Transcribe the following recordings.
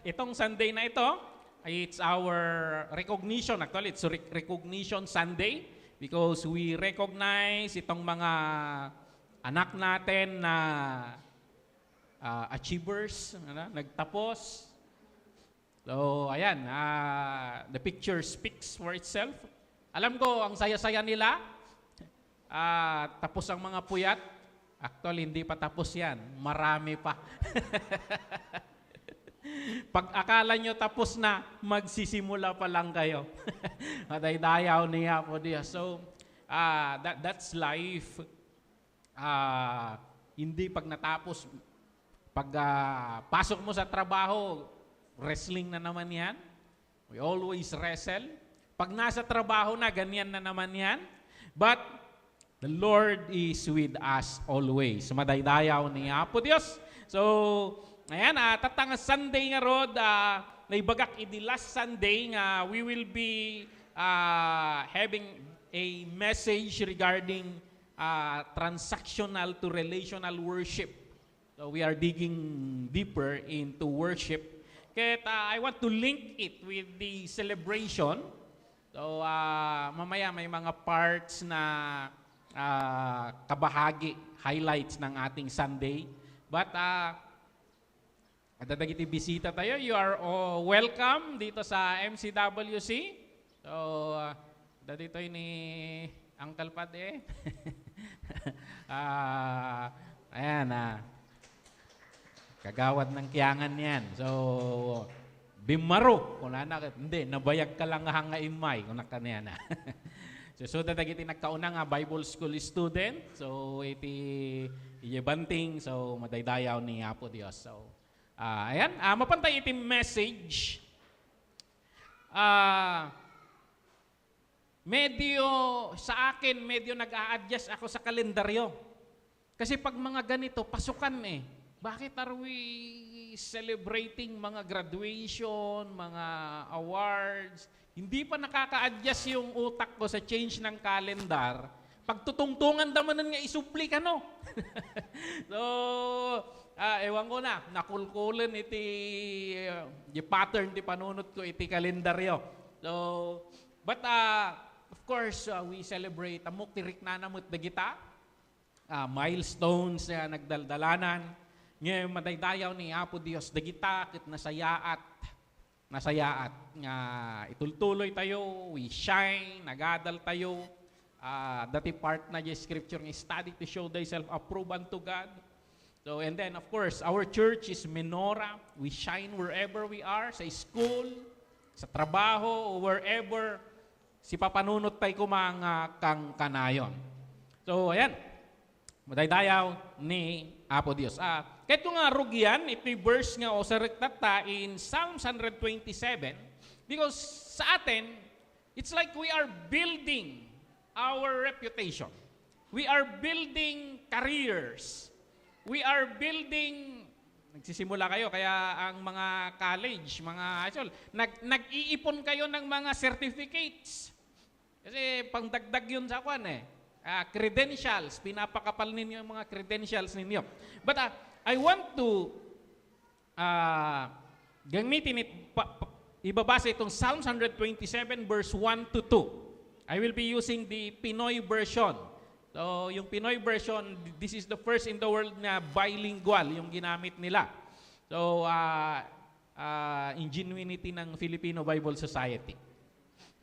itong Sunday na ito, it's our recognition. Actually, it's recognition Sunday because we recognize itong mga anak natin na achievers, nagtapos. So, ayan, the picture speaks for itself. Alam ko, ang saya-saya nila. Tapos ang mga puyat. Actually, hindi pa tapos yan. Marami pa. Pag akala nyo tapos na, magsisimula pa lang kayo. Madaydayaw niya po Diyos. So, that's life. Hindi pag natapos, pag pasok mo sa trabaho, wrestling na naman yan. We always wrestle. Pag nasa trabaho na, ganyan na naman yan. But, the Lord is with us always. Madaydayaw niya po Diyos. So, ayan, tatang Sunday nga rod, naibagak idi last Sunday nga we will be having a message regarding transactional to relational worship. So, we are digging deeper into worship. Kaya I want to link it with the celebration. So, mamaya may mga parts na kabahagi, highlights ng ating Sunday. But, dadagiti bisita tayo. You are all welcome dito sa MCWC. So, dito ni Uncle Pade. Ayan, kagawad ng kiyangan yan. So, bimaro. Kung hindi, nabayag ka lang nga imay. Kung nakanya na. So dadagiti nagkauna nga Bible School student. So iti banting. So madaydayaw ni Apo Dios. So ayan, mapantay iti message. Medyo sa akin, medyo nag-a-adjust ako sa kalendaryo. Kasi pag mga ganito, pasukan eh. Bakit are we celebrating mga graduation, mga awards? Hindi pa nakaka-adjust yung utak ko sa change ng calendar. Pagtutungtungan naman nga isupli ka, no? So, ewan ko na, nakulkulan iti pattern, iti panunot ko, iti kalendaryo. So, but of course, we celebrate amok tirik na namut dagita, milestones na nagdaldalanan. Ngayon, madaydayaw ni Apo Dios, dagita, kit nasayaat nga itultuloy tayo, we shine, nagadal tayo. Dati part na yung scripture ng study to show thyself approved unto God. So, and then of course, our church is Menora. We shine wherever we are, sa school, sa trabaho, wherever si papanunot tayo kumanga kang kanayon. So, ayan, madaydayaw ni Apo Dios. Kahit nga rugyan, ito'y verse nga o sa rektata in Psalms 127, because sa atin, it's like we are building our reputation. We are building careers. We are building, nagsisimula kayo, kaya ang mga college, mga nag-iipon kayo ng mga certificates. Kasi pangdagdag yun sa kwan eh. Credentials, pinapakapal ninyo yung mga credentials ninyo. But I want to gamitin ibabasa itong Psalms 127 verse 1 to 2. I will be using the Pinoy version. So, yung Pinoy version, this is the first in the world na bilingual yung ginamit nila. So, ingenuity ng Filipino Bible Society.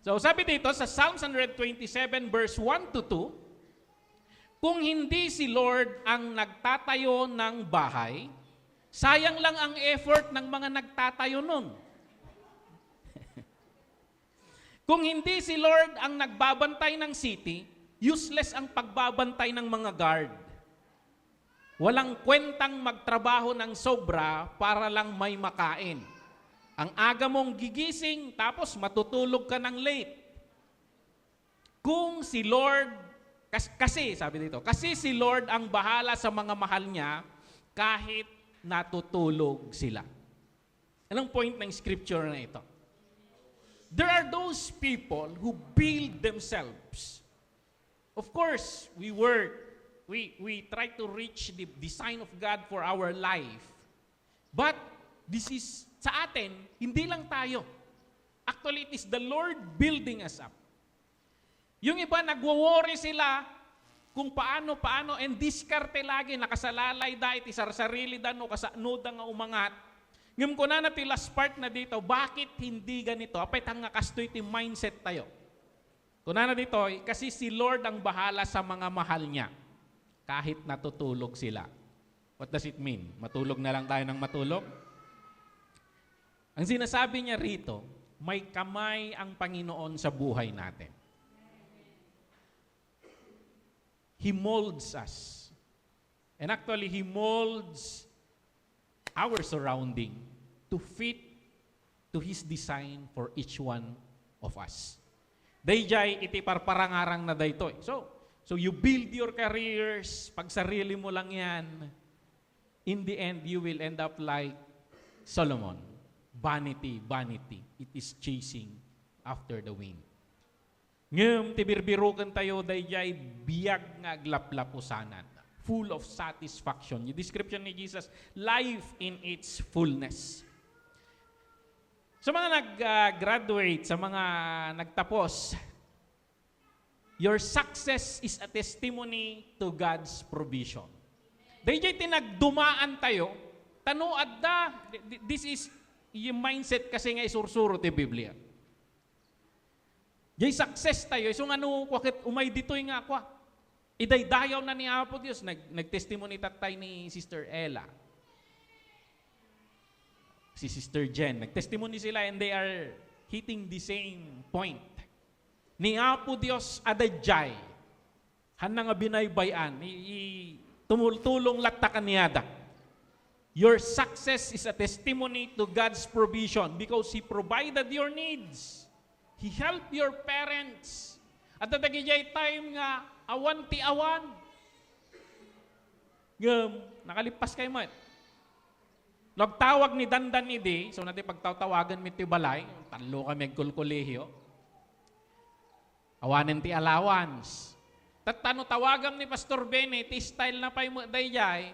So, sabi dito sa Psalms 127 verse 1 to 2, kung hindi si Lord ang nagtatayo ng bahay, sayang lang ang effort ng mga nagtatayo nun. Kung hindi si Lord ang nagbabantay ng city, useless ang pagbabantay ng mga guard. Walang kwentang magtrabaho ng sobra para lang may makain. Ang aga mong gigising, tapos matutulog ka ng late. Kung si Lord, kasi sabi dito, kasi si Lord ang bahala sa mga mahal niya kahit natutulog sila. Anong point ng scripture na ito? There are those people who build themselves. Of course, we work. We try to reach the design of God for our life. But this is Sa atin, hindi lang tayo. Actually, it is the Lord building us up. Yung iba, nagwo-worry sila kung paano, and diskarte lagi, nakasalalay da, iti sarsarili da, no, kasano da nga umangat. Ngayon ko na ti last part na dito, bakit hindi ganito? Apay tanga kasto iti mindset tayo. Kuna na dito, kasi si Lord ang bahala sa mga mahal niya. Kahit natutulog sila. What does it mean? Matulog na lang tayo ng matulog? Ang sinasabi niya rito, may kamay ang Panginoon sa buhay natin. He molds us. And actually, He molds our surrounding to fit to His design for each one of us. Dayjay, iti parparangarang na dayto. So you build your careers, pag sarili mo lang yan, in the end, you will end up like Solomon. Vanity, vanity. It is chasing after the wind. Ngem, tibirbirukan tayo, dayjay, biyag nga aglaplapusanan. Full of satisfaction. Yung description ni Jesus, life in its fullness. Sa mga nag-graduate, sa mga nagtapos, your success is a testimony to God's provision. Dayjay tinagdumaan tayo, tanuad da, this is yung mindset kasi nga isursuro ti Biblia. Jay success tayo, so ano, bakit umay dito'y nga kwa? Idaydayaw na ni Apo Diyos, nag-testimony tatay ni Sister Ella. Si Sister Jen, nag-testimony sila and they are hitting the same point. Ni Apo Diyos adayjay, hanang nga binaybayan, tumultulong latta kaniyada. Your success is a testimony to God's provision because He provided your needs. He helped your parents. At tatagijay time nga, awan ti awan. Nakalipas kayo mo. Nagtawag ni Dandan ni Di, so natin pagtatawagan mi ti balay, talo kami agkulkulehiyo. Awanin ti allowance. Tatano tawagan ni Pastor Benny, ti style na pa'y mo dayjay,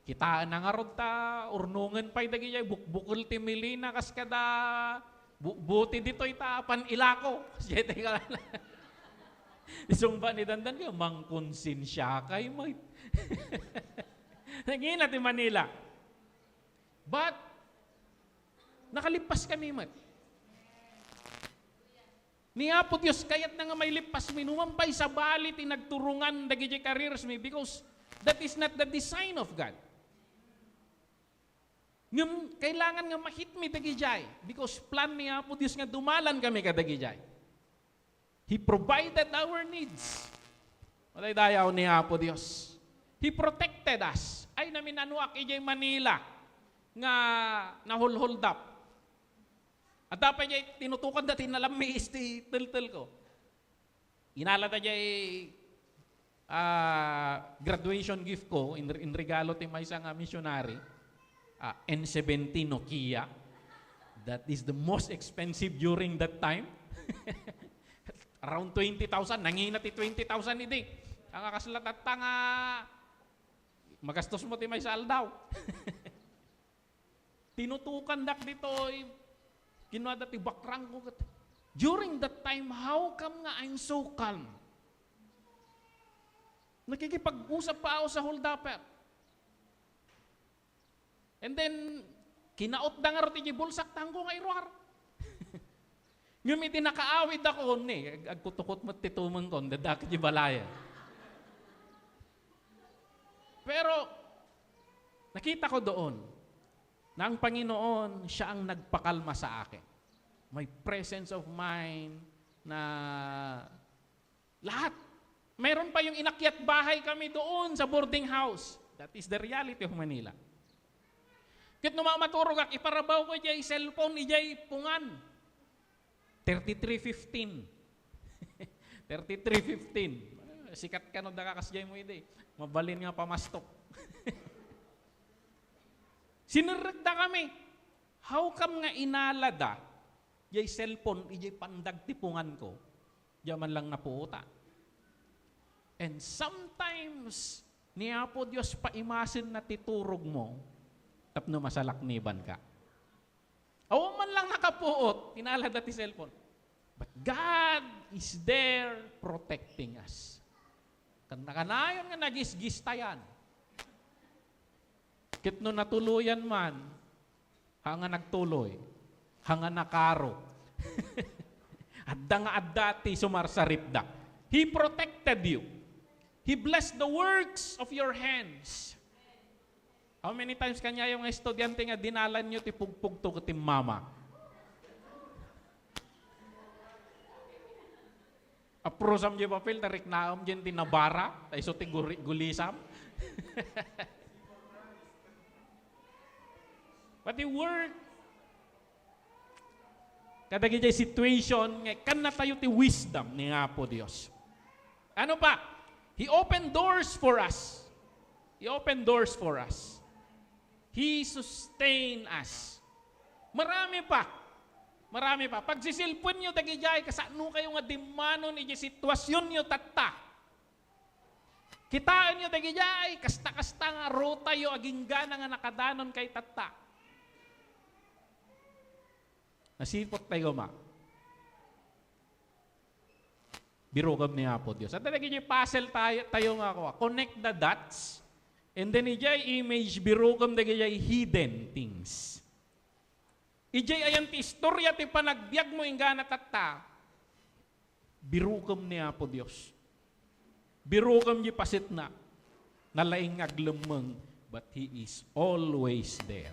kitaan na nga rod ta, urnungan pa'y dagijay, bukbukul ti Melina, kas kada, buti dito itapan ilako. Siyete ka lang. Isong ba ni Dandan ka, mangkonsensya kay mo. Naging ti Manila. But, nakalipas kami mat. Ni Apo Diyos, kaya't na nga may lipas minumampay sa balit, nagturungan dagiti careers mi because that is not the design of God. Ngam, kailangan nga mahit mi dagijay because plan ni Apo Diyos nga dumalan kami kadagijay. He provided our needs. Walay dayaw ni Apo Diyos. He protected us. Ay namin anuak ijay Manila nga nahul-hold up. At dapat niya tinutukan dati nalamis ti tel-tel ko. Inala na niya graduation gift ko in regalo ti may isang missionary. N70 Nokia. That is the most expensive during that time. Around 20,000. Nangina ti 20,000 iti. Ang akaslat at nga magastos mo ti may saldaw. Tinutukan dak dito kinuha dati bakrang ko. During that time, how come nga I'm so calm? Nakikipag-usap pa ako sa hold-upper. And then, kinaot da nga rin bulsak tanggo nga iruar. Ngumiti nakaawid ako ni, agkutukot mo titumang ko, dadakit yung balaya. Pero, nakita ko doon, na ang Panginoon, siya ang nagpakalma sa akin. May presence of mind na lahat. Meron pa yung inakyat bahay kami doon sa boarding house. That is the reality of Manila. Kit numamaturog ak, iparabaw ko dyan cellphone, ijay pungan. 3315. 3315. Sikat ka no nakakasjay mo ide. Mabalin nga pamastok. Siniragda kami. How come nga inalada? Yay cellphone, ijay pandag tipungan ko. Diyaman lang napuuta. And sometimes, niya po Diyos paimasin na titurog mo, tapno masalakniban ka. Awa man lang nakapuot, tinala dati cellphone. But God is there protecting us. Kanayon nga nagis-gis tayan. Kit no natuluyan man, hanga nagtuloy, hanga nakaro. Adda nga addati sumarsaripda. He protected you. He blessed the works of your hands. How many times kanya yung estudyante nga dinalan nyo ti pugpug to ti mama? Aprosam di papel, tarik naam dyan ti nabara, tayo so ti gulisam. But the word, kadagi jay situation, kan na tayo ti wisdom ni Apo Dios. Ano pa? He opened doors for us. He opened doors for us. He sustained us. Marami pa. Marami pa. Pag sisilpon nyo, dagijay, kasano kayo nga dimanon, iji sitwasyon nyo tatta. Kitaan nyo, dagijay, kasta-kasta nga rota yo, aging gana nga nakadanon kay tatta. Nasipot tayo ma. Birugam ni Apo Diyos. At dagijay, puzzle tayo nga ako. Connect the dots. And then ijay image birugam dagijay hidden things. Ijay ayan ti istorya ti panagbiag mo ingana tatta. Birugam ni Apo Dios. Birugam di pasit na. Nalaing aglemeng, but He is always there.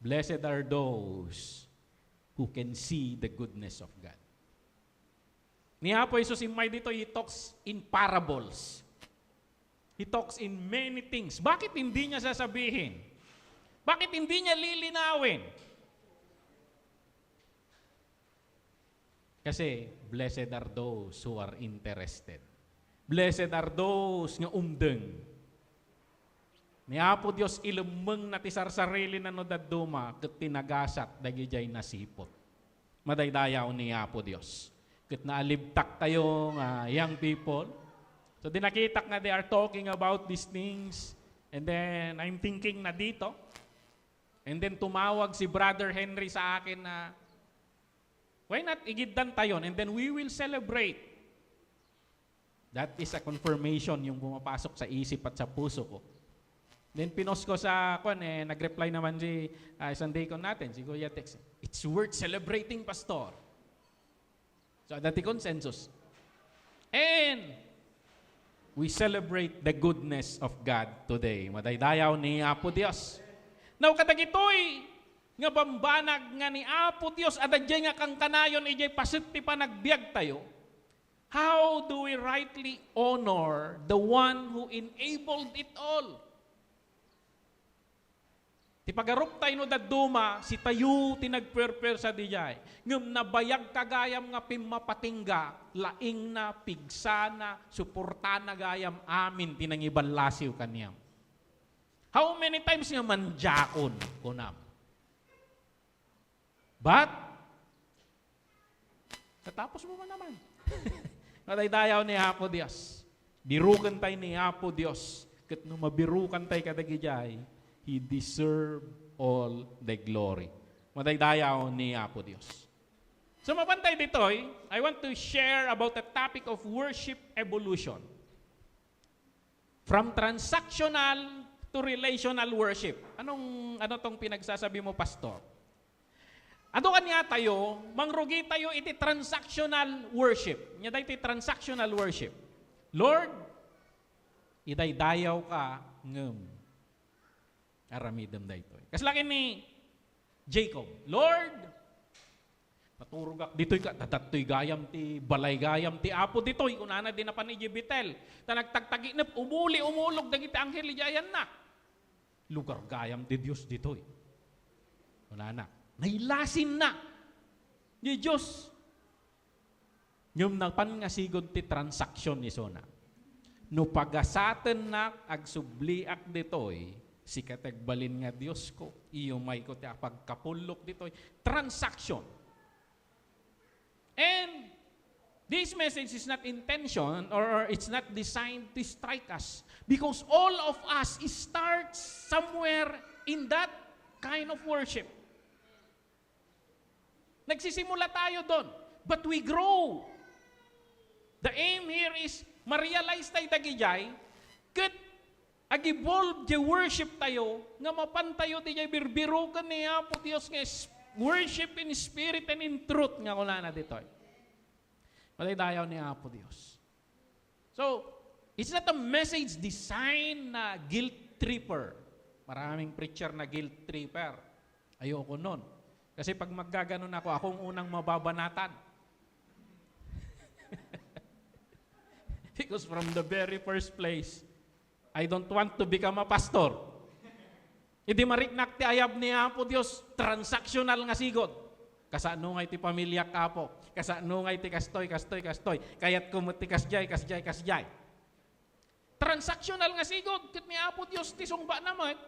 Blessed are those who can see the goodness of God. Ni Apo Jesus imay dito, He talks in parables. He talks in many things. Bakit hindi niya sasabihin? Bakit hindi niya lilinawin? Kasi, blessed are those who are interested. Blessed are those nga umdeng. Ni Apo Dios ilumeng na ti sarsarili na no daduma ket tinagasat dagijay nasipot. Madaydayaw ni Apo Dios. Ket naalibtak tayo nga young people. So dinakitak na they are talking about these things. And then I'm thinking na dito. And then tumawag si Brother Henry sa akin na why not igiddan tayon and then we will celebrate. That is a confirmation yung pumapasok sa isip at sa puso ko. Then pinost ko sa nag-reply naman si Sunday ko natin, si Kuya Tex. It's worth celebrating, Pastor. So dati consensus. And we celebrate the goodness of God today. Madaydayaw ni Apo Dios. Now kadagitoy nga bambanag nga ni Apo Dios adadjay nga kang kanayon ijay pasit ti panagbiag tayo. How do we rightly honor the one who enabled it all? Ti pagarup tayo no daduma, si tayo tinagperper sa dijay. Ngem nabayag kagayam nga pimapatingga, laing na, pigsa na, suporta na gayam amin, tinangibanlasiw kaniyam. How many times nga manjakon kunam? But, natapos mo man naman. Mataydayaw ni Apo Dios. Birukan tayo ni Apo Dios. Kat no mabirukan tayo kadagijay, He deserve all the glory. Madaydayaw ni Apo Dios. So mapantay ditoy, I want to share about the topic of worship evolution. From transactional to relational worship. Ano tong pinagsasabi mo, Pastor? Ano kanya tayo, mangrugi tayo iti transactional worship. Nya iti transactional worship. Lord, idaydayaw ka ngem aramidem daytoy. Kaslaki ni Jacob, Lord, paturugak ditoy ka, tatatoy gayam ti balay gayam ti Apo ditoy, kunana din na pa ni Jibitel, ta nagtagtaginep, umulog, dagiti anghel ijayan na. Lugar gayam ti Diyos ditoy. Kunana, nailasin na ni Diyos. Yung napan nga sigod ti transaksyon ni Sona. No pagasaten na agsubliak ditoy, si katagbalin nga Diyos ko, iyo may ko ti pagkapulok ditoy, transaction. And this message is not intention or it's not designed to strike us because all of us starts somewhere in that kind of worship. Nagsisimula tayo doon. But we grow. The aim here is, ma-realize tayo dagijay, kat ag-evolve di worship tayo, nga mapantayo di jay birbiro ka niya po Diyos nga worship in spirit and in truth nga kula na dito. Patay dayaw niya po Diyos. So, it's not a message designed na guilt tripper. Maraming preacher na guilt tripper. Ayoko nun. Kasi pag maggaganon ako, akong unang mababanatan. Because from the very first place, I don't want to become a pastor. Hindi mariknak ti ayab niya po Diyos, transactional nga sigod. Kasano nga iti pamilya kapo, kasano nga iti kastoy. Kaya't kumati kasjay. Transactional nga sigod, kit niya po Diyos, ti sungba naman.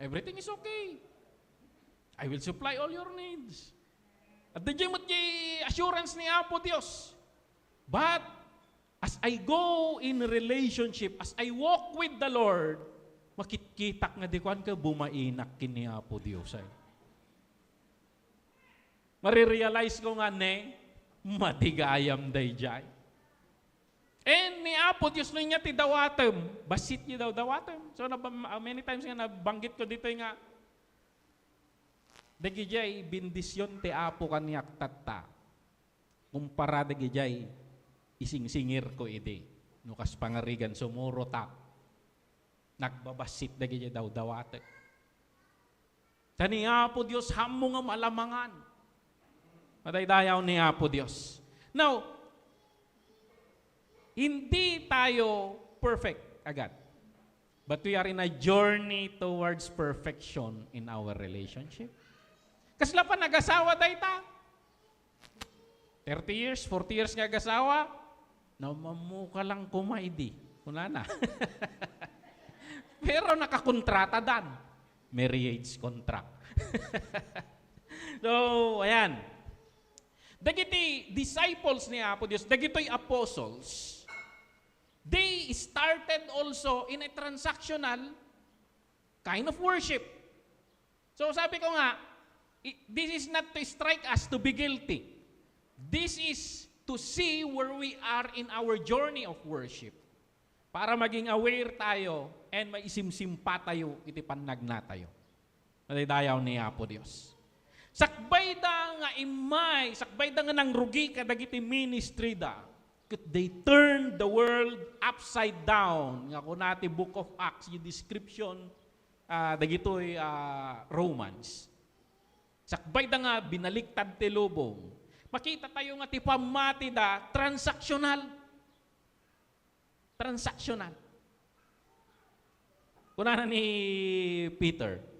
Everything is okay. I will supply all your needs. At the mo ti assurance niya po Diyos. But, as I go in relationship, as I walk with the Lord, makitkitak nga di kuan ka bumainak kini Apo Dios ay. Marirealize ko nga ne, matigayam dayjay. And ni Apo Dios niya ti dawatem, basit niya dawatem. So many times nga nabanggit ko dito nga, dagijay bindisyon ti Apo kaniyak tatta. Kumpara dagijay ising-singir ko iti. Nukas pangarigan sumuro ta. Nagbabasit dagi daw dawate. Tani Apo Dios hamo nga malamangan. Mataydayaw ni Apo Dios. Now, hindi tayo perfect agad. But we are in a journey towards perfection in our relationship. Kasla pa nag-asawa dayta. 30 years, 40 years nga nag-asawa, namamuka lang kumaidi. Wala na. Pero nakakontrata dan. Marriage contract. So, ayan. Dagiti disciples ni Apo Dios, dagito'y apostles, they started also in a transactional kind of worship. So, sabi ko nga, this is not to strike us to be guilty. This is to see where we are in our journey of worship. Para maging aware tayo and maisimsimpa tayo, iti panagna tayo. Nalidayaw ni Apo Dios. Sakbay da nga imay, sakbay da nga nang rugi kadagiti ministry da. Could they turn the world upside down? Nga ko nati Book of Acts, yung description, dagito'y Romans. Sakbay da nga binaliktad ti lubong. Makita tayo nga ti pamati da, transactional. Transactional. Kuna na ni Peter.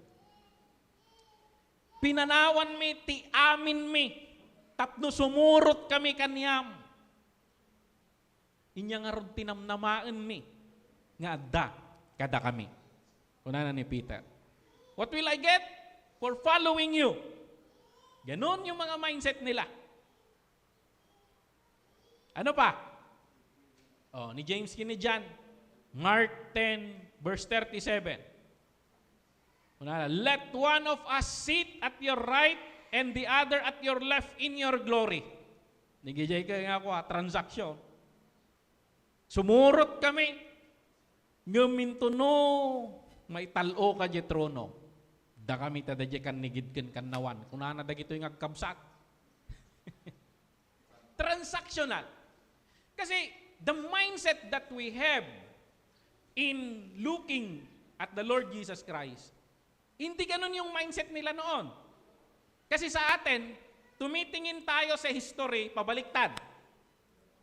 Pinanawan mi, ti amin mi, tapno sumurot kami kanyam. Inya nga ron tinamnamaan mi, nga adda, kada kami. Kuna na ni Peter. What will I get for following you? Ganon yung mga mindset nila. Ano pa? Oh, ni James kini John, Mark 10, verse 37. Let one of us sit at your right and the other at your left in your glory. Nagijay ka nga ako, transaksyon. Sumurot kami. Ngamintuno, may talo ka di trono. Da kami tadadya kan nigidkin kan nawan. Kuna na dagito yung agkabsat. Transactional. Kasi, the mindset that we have in looking at the Lord Jesus Christ, hindi ganun yung mindset nila noon. Kasi sa atin, tumitingin tayo sa history, pabaliktad.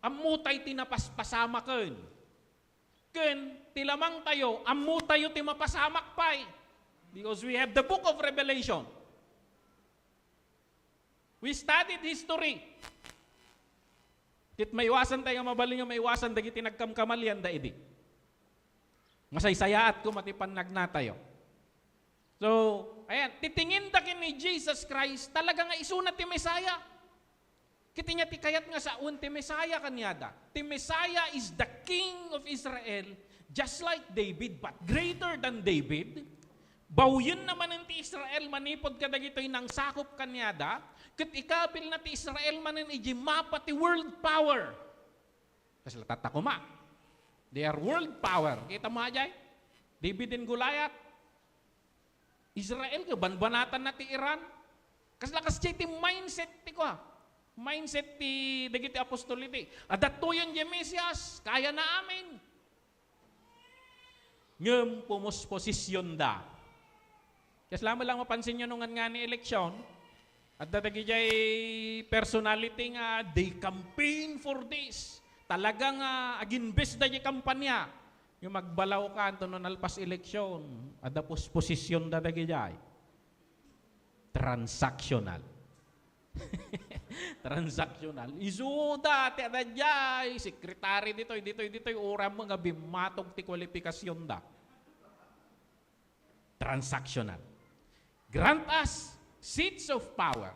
Amutay tinapaspasama kun. Kun, tilamang tayo, amutayo timapasamak pay. Because we have the book of Revelation. We studied history. Kit maiwasan tayo mabaling nga maiwasan dagiti nagkamkamalian da idi. Masaysayaat ko matipan nagnatayo. So, ayan, titingin da ni Jesus Christ, talaga nga isunat ti Mesaya. Kiti niya ti kayat nga sa ti Mesaya kanyada. Ti Mesaya is the King of Israel, just like David, but greater than David. Bawyan naman ng ti Israel, manipod ka dagitoy nang sakop kanyada, kat ikabil na ti Israel manin iji mapa ti world power. Kasi tatakuma. They are world power. Kita mo ajay? David and Goliath. Israel, banbanatan na ti Iran. Kasi lakas ti mindset ti ko ha. Mindset ti dagiti apostolite. Adato yun di Mesias, kaya na amin. Ngem posisyon da. Kasi lang mapansin nyo nung nga ni eleksyon, at dadagi jay personality nga, they campaign for this. Talagang aginbes da jay kampanya. Yung magbalaw ka, ito nung nalpas eleksyon, at posisyon dadagi jay. Transactional. Transactional. Isuda, ti ada jay, sekretary dito'y, uram mga bimatog ti kwalifikasyon da. Transactional. Grant us seats of power.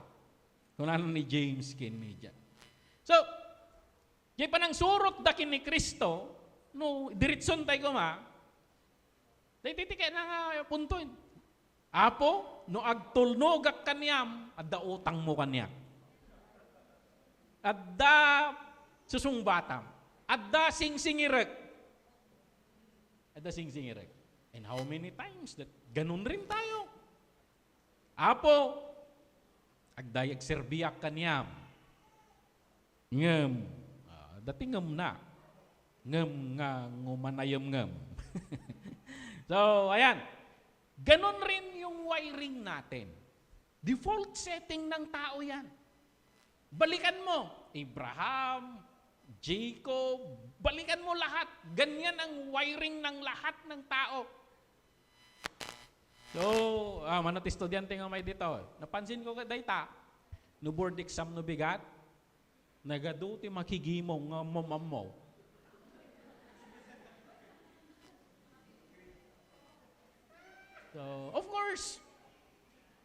Kung ano ni James Kinney dyan. So, jay pa nang surot dakin ni Kristo, no, diritson tayo kuma, tayo titikay na nga punto. Apo, no agtulnogak kanyam, adda utang mo kanya. Adda susungbatam. Adda singsingirek. Adda singsingirek. And how many times that ganun rin tayo. Apo, agdayag serbiyak kanyam. Ngem, dati ngem na. Ngem nga ngumanayam ngem. So, ayan. Ganon rin yung wiring natin. Default setting ng tao yan. Balikan mo, Abraham, Jacob, balikan mo lahat. Ganyan ang wiring ng lahat ng tao. So, manot estudyante nga may dito. Napansin ko ka dayta, no board exam no bigat, nagaduti makigimong nga mamamaw. So, of course,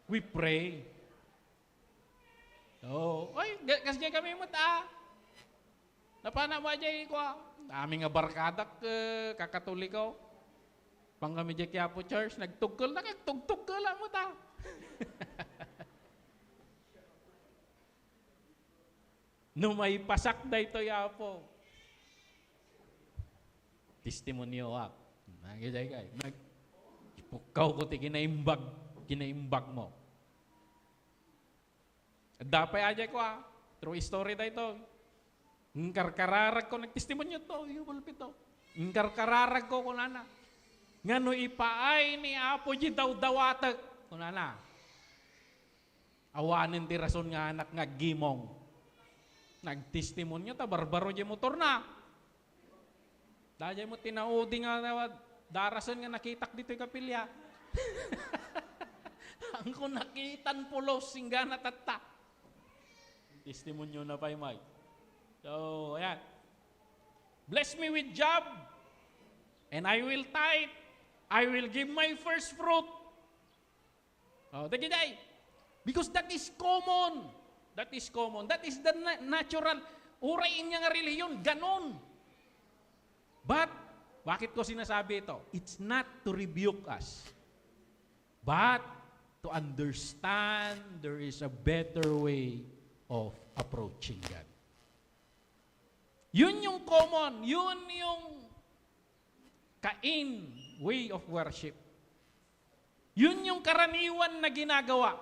we pray. So, kasi kami mo napana mo dyan ko. Aming nga barkadak kakatoliko. Pang kami dyan kaya po church, nagtugkol na kagtugtugkol lang mo ta. No may pasak na ito ya po. Testimonyo ak. Nagyay kay. Pukaw ko ti kinaimbag mo. Dapay aja ko true story da ito. Ngkarkararag ko, nagtestimonyo to, yubulpito. Ngkarkararag ko kunana. Ngano ipaay ni Apo di daw-dawatag. Kunana. Awanin ti rason nga anak nga gimong. Nagtestimonyo ta, barbaro di motor na. Dahil mo tinaudi nga darason nga nakitak dito yung kapilya. Ang kung nakitan pulos, singgana tatta. Testimonyo na pa yung mic. So, ayan. Bless me with job, and I will tithe. I will give my first fruit. Oh, dagiday. Because that is common. That is common. That is the natural. Urayin niya nga reliyon. Ganon. But, bakit ko sinasabi ito? It's not to rebuke us. But, to understand there is a better way of approaching God. Yun yung common. Yun yung kain way of worship. Yun yung karaniwan na ginagawa.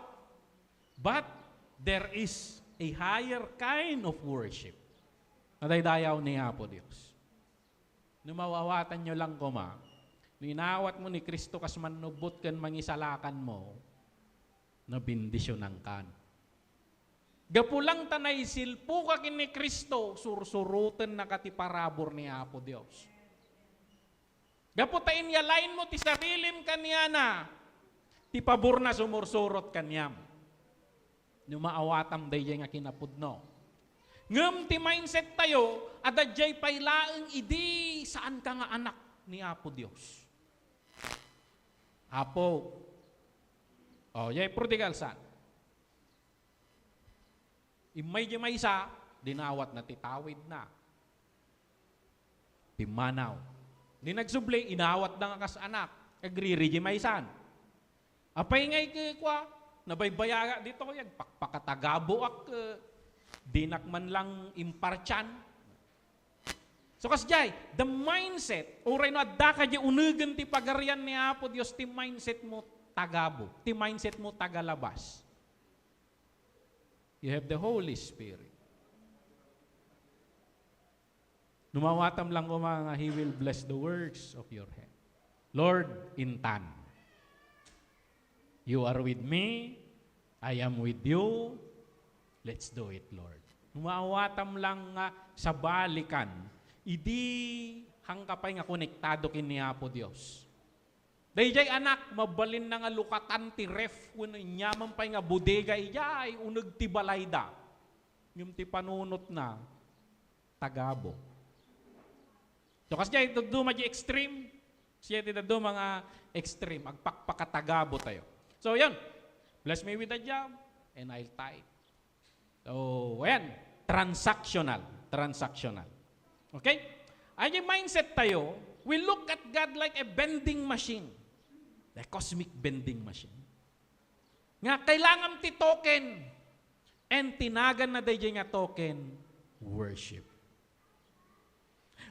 But there is a higher kind of worship. Nadaydayaw ni Apo Diyos. Numawawatan nyo lang ko ninawat mo ni Kristo kas manubot kan mangisalakan mo, na bindisyonan kan. Gapulang tanay silpo ka kin ni Kristo, sursurutan na katiparabor ni Apo Diyos. Gaputain yalain mo ti sarilim kanya na, ti pabor na sumursurot kanyam. Numaawatam day nga kinapudno. Ngem ti mindset tayo, adadjay pailaeng idi saan ka nga anak ni Apo Diyos. Apo, yay prodigal son. Imay di may isa, dinawat na titawid na. Pimanaw. Di nagsubli, inawat na nga kas anak. Agriri di may san. Apay ngay ke kwa, nabaybayaga dito ko yan, pakatagabo ak, dinak man lang imparchan. So kasjay, the mindset, oray no adda ka di unugan ti pagarian ni Apo Dios, ti mindset mo tagabo, ti mindset mo tagalabas. You have the Holy Spirit. Numawatam lang ko mga, He will bless the works of your hand. Lord, intan. You are with me, I am with you, let's do it, Lord. Numawatam lang nga sa balikan, idi hangkapay nga konektado kini Apo Dios. Dayjay anak, mabalin na nga lukatan ti ref, nyaman pa'y nga bodega, iyay, unag ti balayda. Yung ti panunot na, tagabo. So kasi ito do mga extreme, siya ito do mga extreme, magpakpakatagabo tayo. So yan, bless me with a job, and I'll tithe. So, ayan, transactional. Okay? Ay yung mindset tayo, we look at God like a vending machine. The cosmic vending machine. Nga, kailangan ti token. And tinagan na day nga token, worship.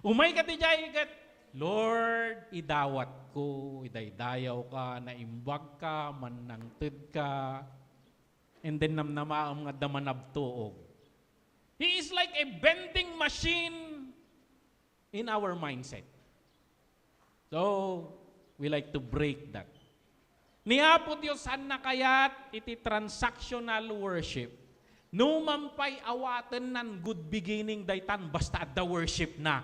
Umay ka ti jay kat, Lord, idawat ko, idaydayaw ka, naimbag ka, manangtid ka, and then namnamaam nga damanabtuog. He is like a vending machine in our mindset. So, we like to break that. Ni Apo Dios na kayat iti transactional worship. No mampay awatan nan good beginning daytan basta at the worship na.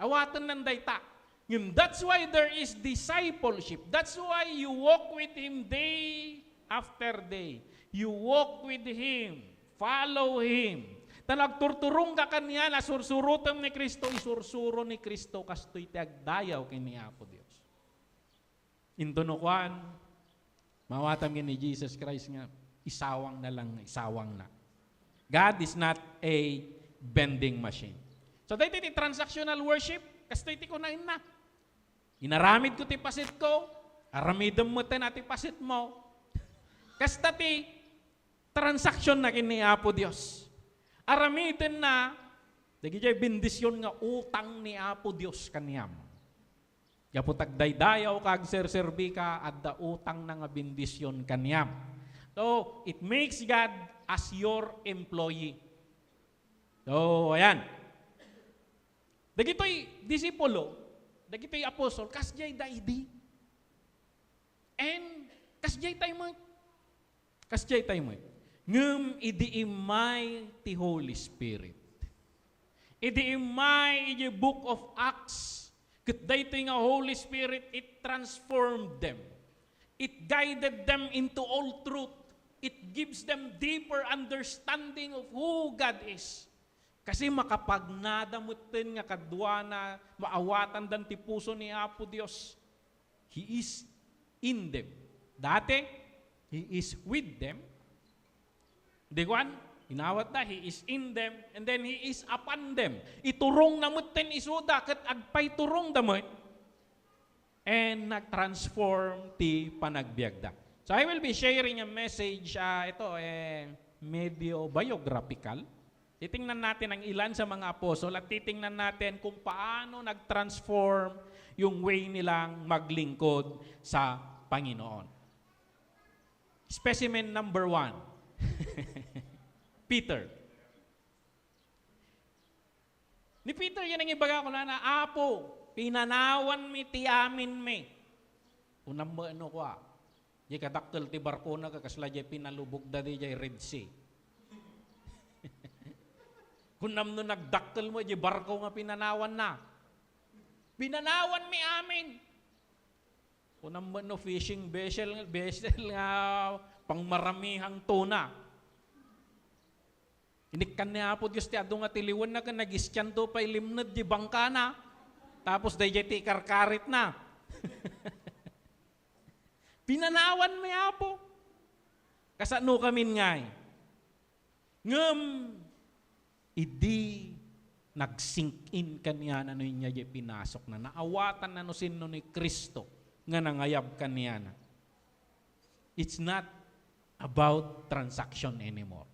Awatan nan dayta. That's why there is discipleship. That's why you walk with Him day after day. You walk with Him. Follow Him. Talagturturong ka kanya na sursurutam ni Kristo, isursuro ni Kristo kasto'y tiagdayaw kini Apo Dios. Intunukuan, mawatam ni Jesus Christ nga, isawang na lang, isawang na. God is not a vending machine. So, dahil ti transactional worship, kasto'y ti ko na ina. Inaramid ko ti pasit ko, aramidam mo ti nati pasit mo. Kasta ti transaction na kini Apo Dios. Aramidin na, dagi jay bendisyon nga utang ni Apo Dios kaniyam. Kaya po tagdaydayaw kag serserbi ka at da utang na nga bendisyon kaniyam. So, it makes God as your employee. So, ayan. Dagito'y disipulo, dagito'y apostol, kasjay daidi. And, kasjay tayo mo. Kasjay tayo mo. Ngum idiimay ti Holy Spirit. Idiimay iti book of Acts. Kat daytoy nga Holy Spirit, it transformed them. It guided them into all truth. It gives them deeper understanding of who God is. Kasi makapagnadamutin nga kadwa na maawatan dan ti puso ni Apo Dios. He is in them. Dati, He is with them. Dikuan, inawat na, He is in them, and then He is upon them. Iturong namutin isuda, kat agpay turong damot, and nag-transform ti panagbiagda. So I will be sharing a message, medyo biographical. Titingnan natin ang ilan sa mga apostol at titingnan natin kung paano nag-transform yung way nilang maglingkod sa Panginoon. Specimen number 1. Peter. Ni Peter yan ang ibaga ko na Apo, pinanawan mi ti amin mi. Unang mo ano ko Di kadakkel ti barko na kakasla jay pinalubog da di jay Red Sea. Kunam no nagdakkel mo, di barko nga pinanawan na. Pinanawan mi amin. Kunam mo no fishing vessel nga pangmaramihang tuna. Inikan niya po Diyos ti ado nga tiliwan na ka nag-isyan to pa ilimnad di bangka na. Tapos day ti karkarit na. Pinanawan mi apo. Kasano kami ngay. Ngam idi nag-sink in kaniya na niya pinasok na naawatan na no sino ni Kristo nga nangayab kaniya na. It's not about transaction anymore.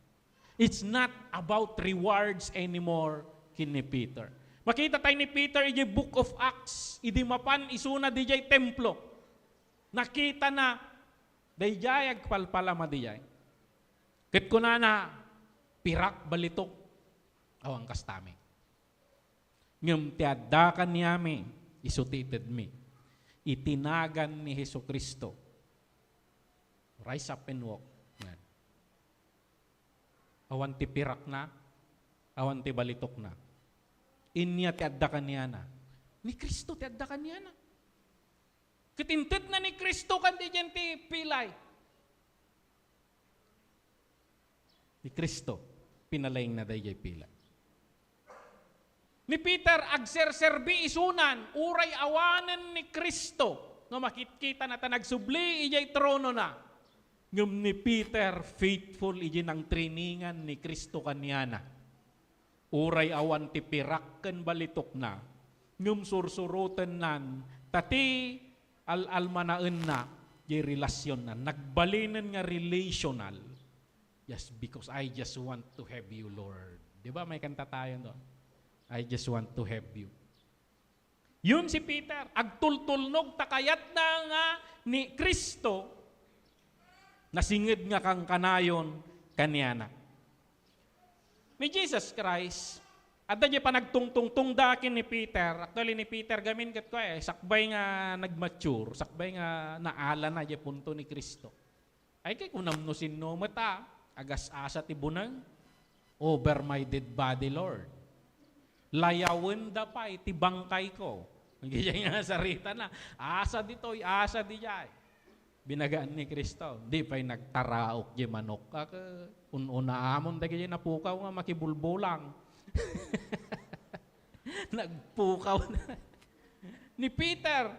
It's not about rewards anymore kini Peter. Makita tayo ni Peter, iji Book of Acts, idi mapan isuna di jay templo. Nakita na, dayjay agpalpalama di jay. Ket ko na pirak balitok, awang kastami. Ngam tiadakan niyami, isutited me. Itinagan ni Hesus Kristo. Rise up and walk. Awan ti pirak na, awan ti balitok na. Inya ti addakan niya na. Ni Kristo ti addakan niya na. Kitintit na ni Kristo kan ti dyan ti pilay. Ni Kristo, pinalaying na day pilay. Ni Peter, agserserbi isunan, uray awanen ni Kristo, nga makikita na ta nagsubli, ijay trono na. Ngum ni Peter, faithful iji ng triningan ni Kristo kanyana. Uray awan ti pirakken balitok na. Ngum sursurutan nan, tati al-almanaen na, di relasyon na. Nagbalinin nga relational. Yes, because I just want to have you, Lord. Di ba may kanta tayo doon? I just want to have you. Yun si Peter, agtultulnog takayat na nga ni Kristo, nasingid nga kang kanayon kanyana. Ni Jesus Christ, adda di pa nagtungtungtung dakin ni Peter. Actually ni Peter gamin kat ko sakbay nga nagmature, sakbay nga naala na di punto ni Kristo. Ay kay kunamnusin no mata, agas asa ti bunang, over my dead body, Lord. Layawin da pa iti bangkay ko. Nagyay nga sarita na, asa ditoy, asa di jay. Binagaan ni Kristo. Di pa'y nagtaraok di manok. Ununa amon da kaya napukaw nga makibulbulang. Nagpukaw na. Ni Peter,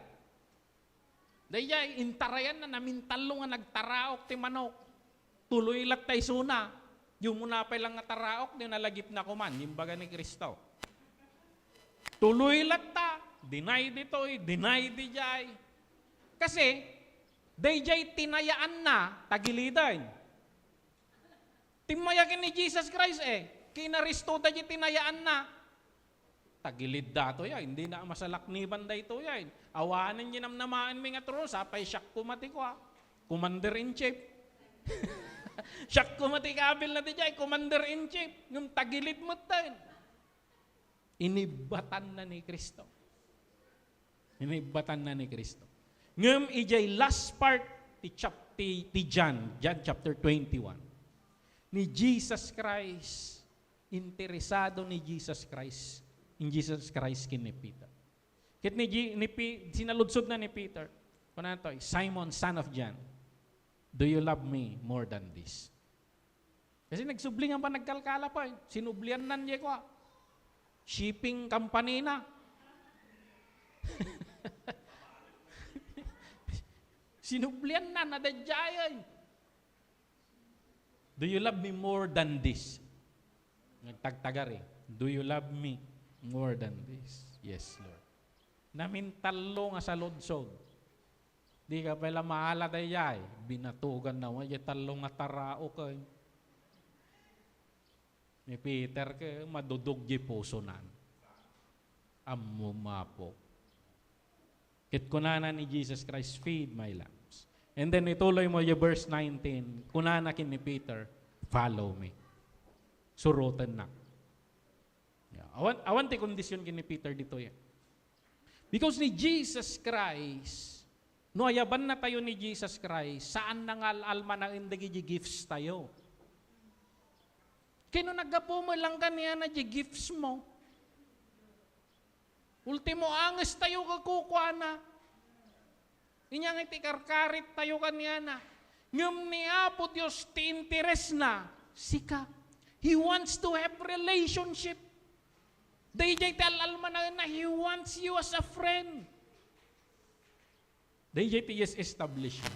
dayay intarayan na namintalo nga nagtaraok ti manok. Tuloy lat tay suna. Yung muna pa lang nga taraok, di nalagip na kuman. Yung baga ni Kristo. Tuloy lat ta. Deny ditoy, deny di jay. Kasi, dayjay tinayaan na, tagilidan. Timayakin ni Jesus Christ kinaristo da di tinayaan na. Tagilid dato yan, hindi na masalakniban da ito yan. Awanan niya namaan mga turo, sapay siyak kumati ko Commander-in-Chief. Siyak kumati kabil na di jay, Commander-in-Chief. Yung tagilid mo tayo. Inibatan na ni Kristo. Inibatan na ni Kristo. Ngam ijay last part ti John chapter 21. Ni Jesus Christ, interesado ni Jesus Christ, in Jesus Christ kin ni Peter. Kit sinaludsod na ni Peter, kunantoy, Simon, son of John, do you love me more than this? Kasi nagsublingan pa, nagkalkala pa. Sinublian nan niya ko. Shipping company na. Sinublian na, nadadyayan. Do you love me more than this? Nagtagtagar Do you love me more than this? Yes, Lord. Namintalo nga sa lodsod. Di ka pala mahala dayay. Binatugan na mo, talong nga tarao ka. Ni Peter ka, madudog di puso nan. Amumapo. Kit kunana ni Jesus Christ, feed my lambs. And then ituloy mo yung verse 19, kunana kin ni Peter, follow me. Surutan na. Awan ti kondisyon kin ni Peter dito yan. Because ni Jesus Christ, no ayaban na tayo ni Jesus Christ, saan nang alma na indagi gifts tayo? Kino naggapo mo lang kaniya na gifts mo? Ultimo anges tayo kakukuha na. Inyang itikarkarit tayo kaniya na. Ngam niya po Diyos ti interes na. Sika. He wants to have relationship. Dayjay ti alalma na He wants you as a friend. Dayjay ti yes establishment.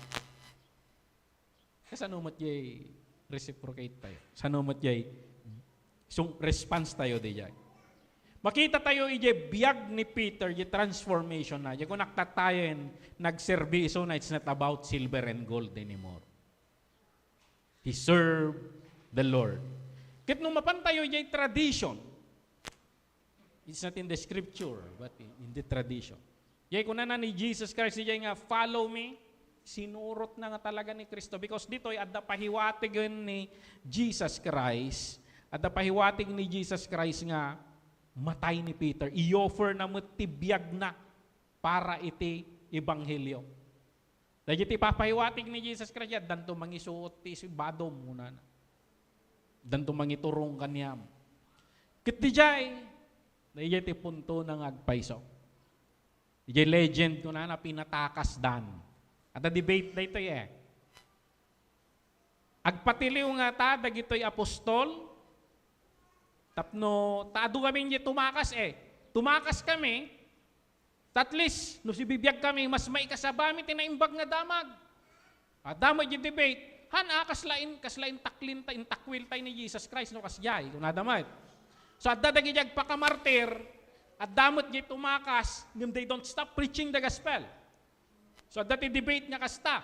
Kasi anumot jay reciprocate tayo. Sanumot jay response tayo dayjay. Makita tayo ije biyag ni Peter, yung transformation na. Yung kung naktatayin, nagserbi, so na it's not about silver and gold anymore. He served the Lord. Kit nung mapantayo yung tradition, it's not in the scripture, but in the tradition. Yay, kung na ni Jesus Christ, yay nga, follow me, sinurot na nga talaga ni Kristo. Because dito ay adda pahiwatig ni Jesus Christ, adda pahiwatig ni Jesus Christ nga, matay ni Peter. I-offer na mo tibiyag na para iti ebanghelyo. Dahil iti papahiwatig ni Jesus Christ, danto mangisuot ti si badom muna na. Danto mangiturong kanyam. Kit di jay, dahil iti punto ng agpaiso. Di legend ko na pinatakas dan. At a debate na ito Agpatiliw nga ta, dagito'y apostol, tapno, taado kami hindi tumakas Tumakas kami, at least, no si bibiyag kami, mas may kasabami tinaimbag nga damag. At damag yung debate, kaslain taklin ta, intakwil tayo ni Jesus Christ, no kasyay, kung nadamay. So at dadagijag pakamartir, at damot niya tumakas, they don't stop preaching the gospel. So at dati debate nga kasta.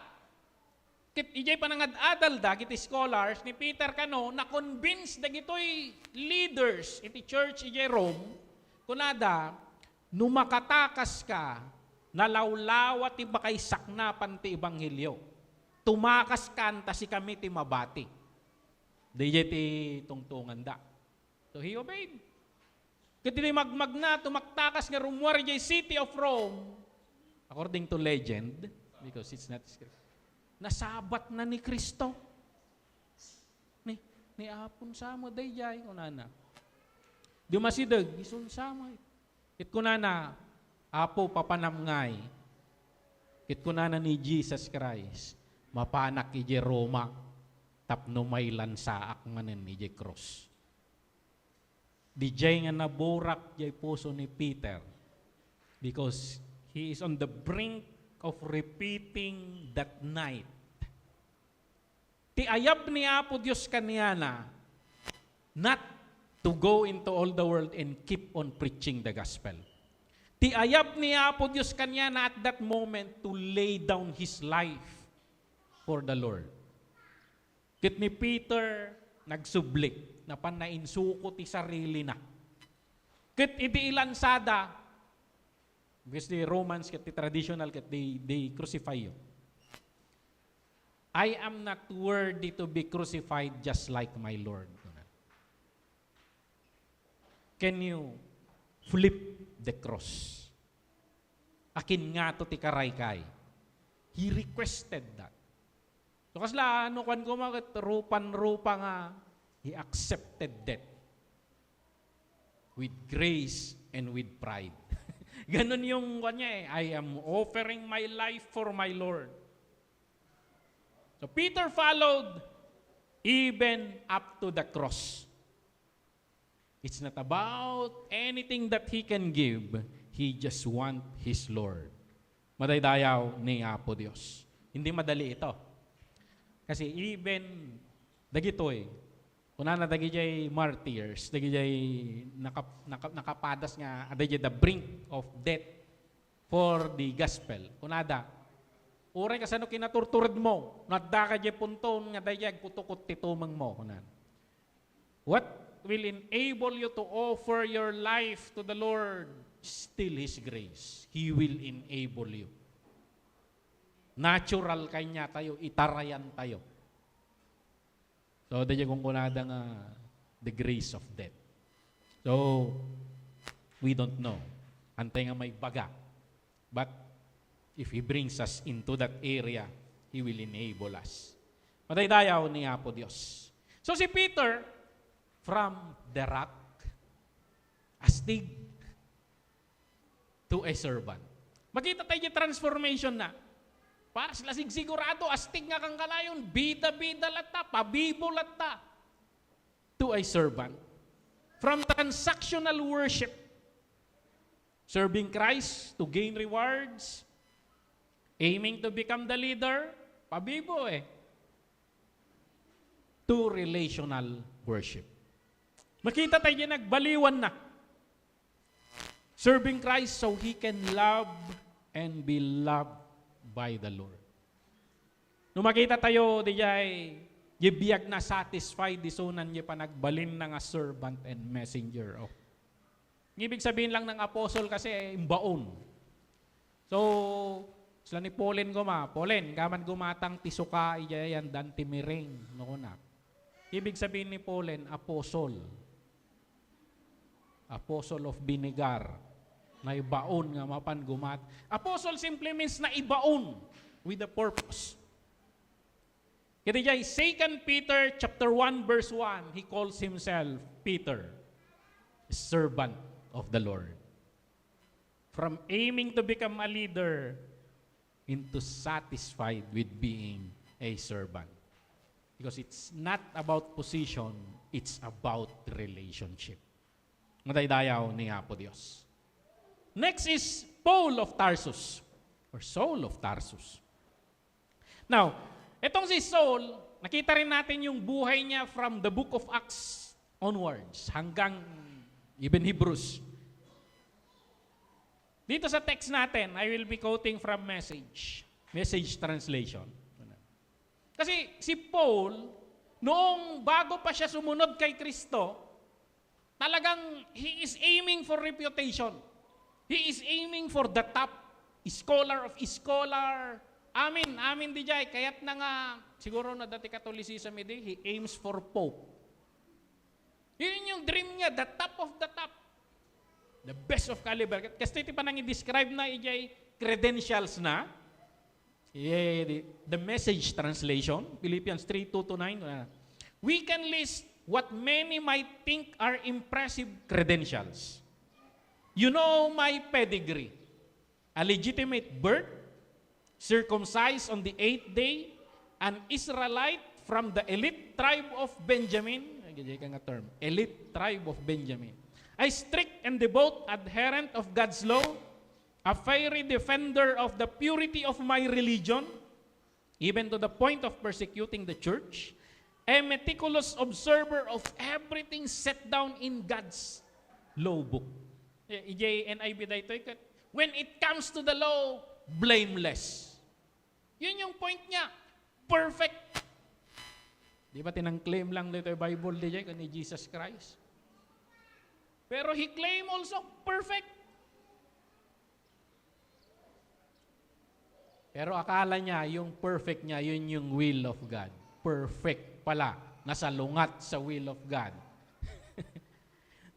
Kit ijay panangad-adal da, kiti scholars, ni Peter kano, na-convince da gito'y leaders, iti church ijay Rome, kunada, numakatakas ka, nalawlawa ti bakay saknapan ti ebanghelyo. Tumakas kanta si kami ti mabati. Diyay ti tungtungan da. So he obeyed. Kiti magmag na, tumaktakas nga rumwar jay city of Rome, according to legend, because it's not scripture, nasabat na ni Kristo. Ni apon sama dayjay kunana. Di masidag, isun sama. Kit kunana, apo papanamngay. Kit kunana ni Jesus Christ, mapanak ije Roma, tapno may lansaak nganen ije cross. Di jay nga naburak jay puso ni Peter because he is on the brink of repeating that night. Ti ayab ni Apo Diyos kaniyana not to go into all the world and keep on preaching the gospel. Ti ayab ni Apo Diyos kaniyana at that moment to lay down his life for the Lord. Kit ni Peter nagsublik na panainsuko ti sarili na. Kit iti ilansada, because the Romans, kit the traditional, kit they crucify you. I am not worthy to be crucified just like my Lord. Can you flip the cross? Akin nga to ti karaykay. He requested that. So kasla, ano kan ko rupan-rupa nga, he accepted death with grace and with pride. Ganon yung kanya I am offering my life for my Lord. So Peter followed even up to the cross. It's not about anything that he can give. He just want his Lord. Madaydayaw ni Apo Diyos. Hindi madali ito. Kasi even dagitoy, kunana dagijay martyrs, dagijay nakapadas nga, adagijay the brink of death for the gospel. Kunada, uray kasano kinaturtured mo, nadda ka jay punton, nga dagijay kutukot titumang mo. Kunan. What will enable you to offer your life to the Lord? Still His grace. He will enable you. Natural kanya tayo, itarayan tayo. So, dahil kung kunada nga the grace of death. So, we don't know. Antay nga may baga. But, if He brings us into that area, He will enable us. Madaydayaw ni Apo Diyos. So, si Peter, from the rock, astig, to a servant. Makita tayo yung transformation na. Para sila sigurado, astig nga kang kalayon, bida-bida lata, pabibo lata, to a servant. From transactional worship, serving Christ to gain rewards, aiming to become the leader, pabibo to relational worship. Makita tayo yung nagbaliwan na. Serving Christ so He can love and be loved by the Lord. Nung makita tayo, dijay, Biyag na satisfied, isunan niya pa nagbalin na nga servant and messenger. Oh. Ibig sabihin lang ng apostle kasi imbaon. So, sila ni Paulen Paulen, gaman gumatang tisuka, iyayan, dan timiring. Noon na. Ibig sabihin ni Paulen, apostle. Apostle of vinegar. Na ibaon nga mapan gumat. Apostle simply means na ibaon with a purpose. Kaya diyay, 2 Peter chapter 1 verse 1, he calls himself Peter, servant of the Lord. From aiming to become a leader into satisfied with being a servant. Because it's not about position, it's about relationship. Madaydayaw ni Apo Diyos. Next is Paul of Tarsus, or Saul of Tarsus. Now, itong si Saul, nakita rin natin yung buhay niya from the book of Acts onwards, hanggang even Hebrews. Dito sa text natin, I will be quoting from Message translation. Kasi si Paul, noong bago pa siya sumunod kay Kristo, talagang he is aiming for reputation. He is aiming for the top scholar of scholar. Amin di jay. Kaya't na nga, siguro na dati Catholicism, he aims for Pope. Yun yung dream niya, the top of the top. The best of caliber. Kasi ito pa nang i-describe na ijay credentials na. The Message translation, Philippians 3:2-9. We can list what many might think are impressive credentials. You know my pedigree. A legitimate birth, circumcised on the 8th day, an Israelite from the elite tribe of Benjamin. Elite tribe of Benjamin. A strict and devout adherent of God's law, a fiery defender of the purity of my religion, even to the point of persecuting the church, a meticulous observer of everything set down in God's law book. NIV dito, when it comes to the law, blameless. Yun yung point niya. Perfect. Di ba tinang-claim lang dito yung Bible DJ ni Jesus Christ? Pero he claim also perfect. Pero akala niya, yung perfect niya, yun yung will of God. Perfect pala. Nasa lungat sa will of God.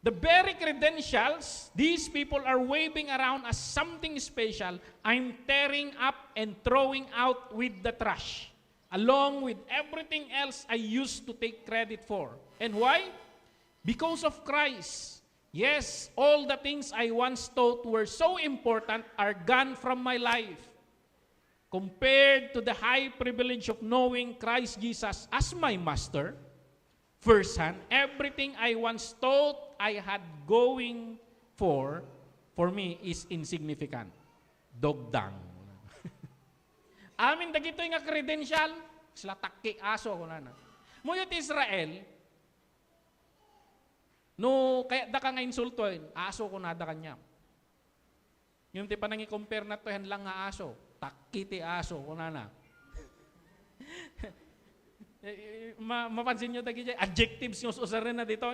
The very credentials these people are waving around as something special, I'm tearing up and throwing out with the trash, along with everything else I used to take credit for. And why? Because of Christ. Yes, all the things I once thought were so important are gone from my life. Compared to the high privilege of knowing Christ Jesus as my master, firsthand, everything I once thought I had going for me is insignificant. Dogdang. Amin dagito nga credential, sila takki aso ko na. Muyot Israel, no, kaya da ka nga insultoin, aso ko na da kanya. Yung ti pa nang i-compare na to, yan lang nga aso. Takki ti aso ko na. Mapansin nyo tagi dyan, adjectives yung usarin na dito.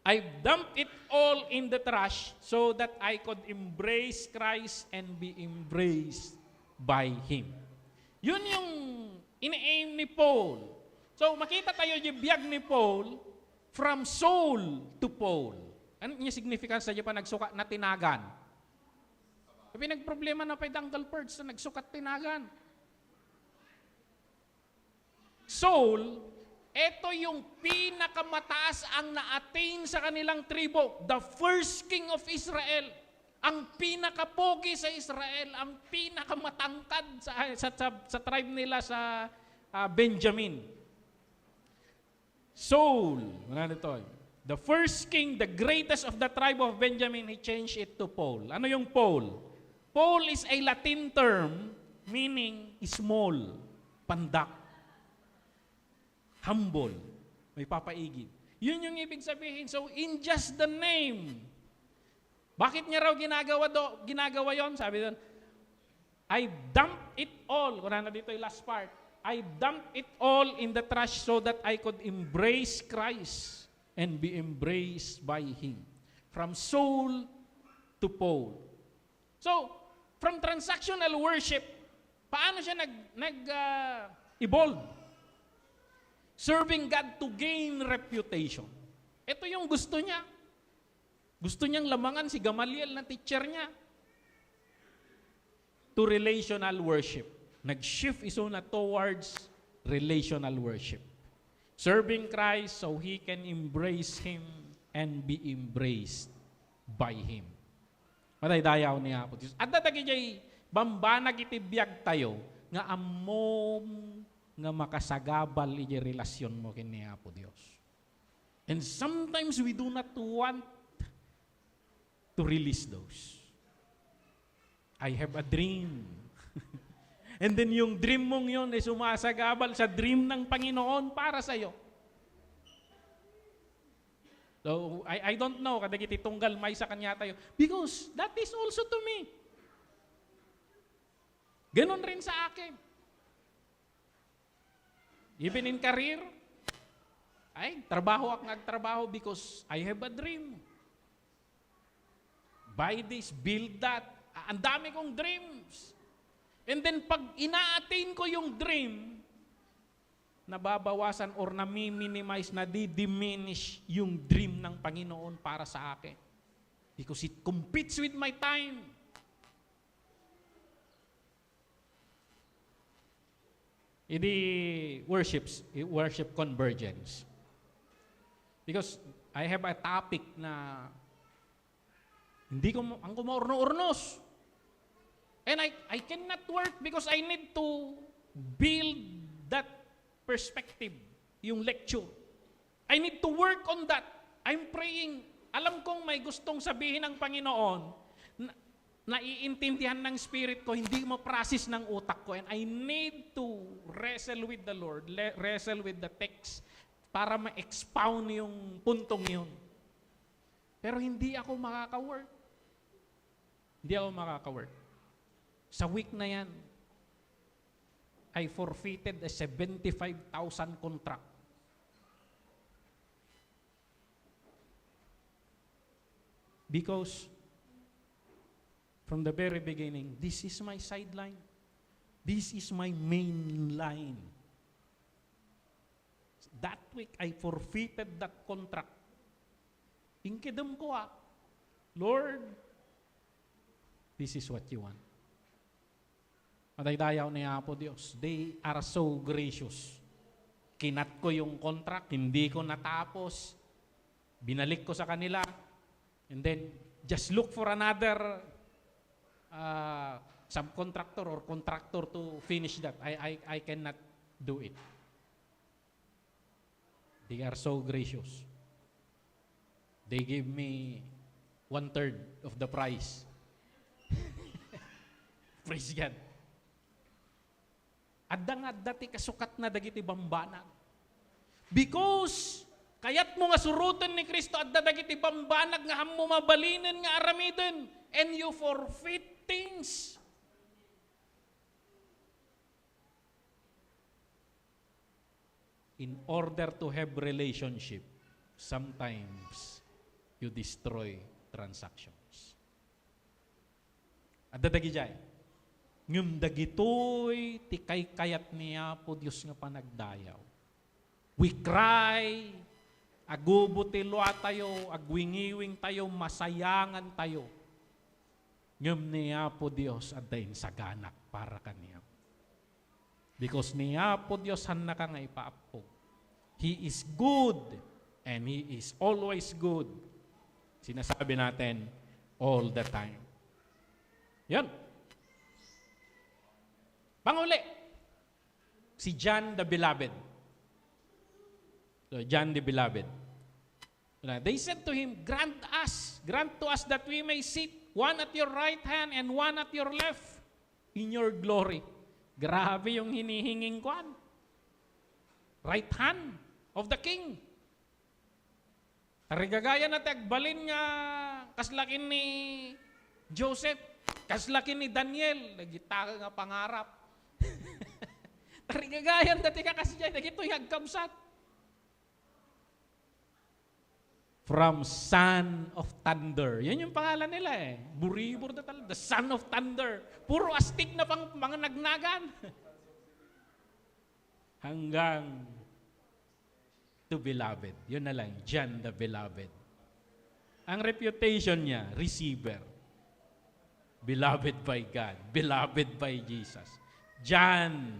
I dumped it all in the trash so that I could embrace Christ and be embraced by Him. Yun yung ini-aim ni Paul. So makita tayo yung biyag ni Paul from Saul to Paul. Ano yung significance sa pa nagsukat na tinagan? Sabi nagproblema na pa yung Uncle Perch na nagsukat tinagan. Saul, ito yung pinakamataas ang na-attain sa kanilang tribo. The first king of Israel. Ang pinakapogi sa Israel. Ang pinakamatangkad sa tribe nila sa Benjamin. Saul, the first king, the greatest of the tribe of Benjamin, he changed it to Paul. Ano yung Paul? Paul is a Latin term meaning small, pandak. Humble. May papaigid. Yun yung ibig sabihin. So, in just the name. Bakit niya raw ginagawa yon? Sabi doon, I dumped it all. Kung na dito yung last part. I dumped it all in the trash so that I could embrace Christ and be embraced by Him. From Saul to Paul. So, from transactional worship, paano siya evolve? Serving God to gain reputation. Ito yung gusto niya. Gusto niyang lamangan si Gamaliel na teacher niya. To relational worship. Nag-shift iso na towards relational worship. Serving Christ so He can embrace Him and be embraced by Him. Mataydayaw niya po. At datagi jay bambanag itibiyag tayo nga amom nga makasagabal iti relasyon mo kini Apo Dios. And sometimes we do not want to release those. I have a dream. And then yung dream mong yun ay sumasagabal sa dream ng Panginoon para sa iyo. So, I don't know, kada kiti tunggal may sa kanya tayo. Because that is also to me. Ganon rin sa akin. Even in career, ay, trabaho ak nagtrabaho because I have a dream. Buy this, build that. Ang dami kong dreams. And then pag ina-attain ko yung dream, nababawasan or nami-minimize, nadi-diminish yung dream ng Panginoon para sa akin. Because it competes with my time. Hindi worship convergence. Because I have a topic na hindi ko ang kumaurno-urnos. And I cannot work because I need to build that perspective, yung lecture. I need to work on that. I'm praying. Alam kong may gustong sabihin ng Panginoon na naiintindihan ng spirit ko, hindi ma-process ng utak ko. And I need to wrestle with the Lord, wrestle with the text para ma-expound yung puntong yun. Pero hindi ako makaka-work. Hindi ako makaka-work. Sa week na yan, I forfeited a 75,000 contract. Because from the very beginning, this is my sideline. This is my main line. That week, I forfeited that contract. Inkidam ko Lord, this is what you want. Mataydayaw niya po Diyos. They are so gracious. Kinat ko yung contract, hindi ko natapos. Binalik ko sa kanila. And then, just look for another subcontractor or contractor to finish that. I cannot do it. They are so gracious. They give me 1/3 of the price. Praise God. Adda ti kasukat na dagiti bambanag. Because kayat mo nga surutan ni Kristo adda dagiti bambanag nga hammo mabalinen nga aramiden and you forfeit things. In order to have relationship, sometimes you destroy transactions. Adda dagi jay. Ngem dagitoy ti kayat niya po Dios nga panagdayaw. We cry, agubutilo tayo, agwingiwing tayo, masayangan tayo. Ngem niya po Dios adain saganak para kaniya. Because niya po Dios han naka nga ipaapog. He is good and He is always good. Sinasabi natin all the time. Yan. Panguli, si John the Beloved. So, John the Beloved. They said to him, grant to us that we may sit, one at your right hand and one at your left, in your glory. Grabe yung hinihinging kwan. Right hand of the king. Tarigagaya na tagbalin nga kaslakin ni Joseph, kaslakin ni Daniel, nagitaka nga pangarap. Tarigagayan dati ka kasi dyan, nagito'y hagkamsat. From Son of Thunder. Yan yung pangalan nila eh. Buribur na talaga. The Son of Thunder. Puro astig na pang mga nagnagan. Hanggang to Beloved. Yun na lang, John the Beloved. Ang reputation niya, receiver. Beloved by God. Beloved by Jesus. John,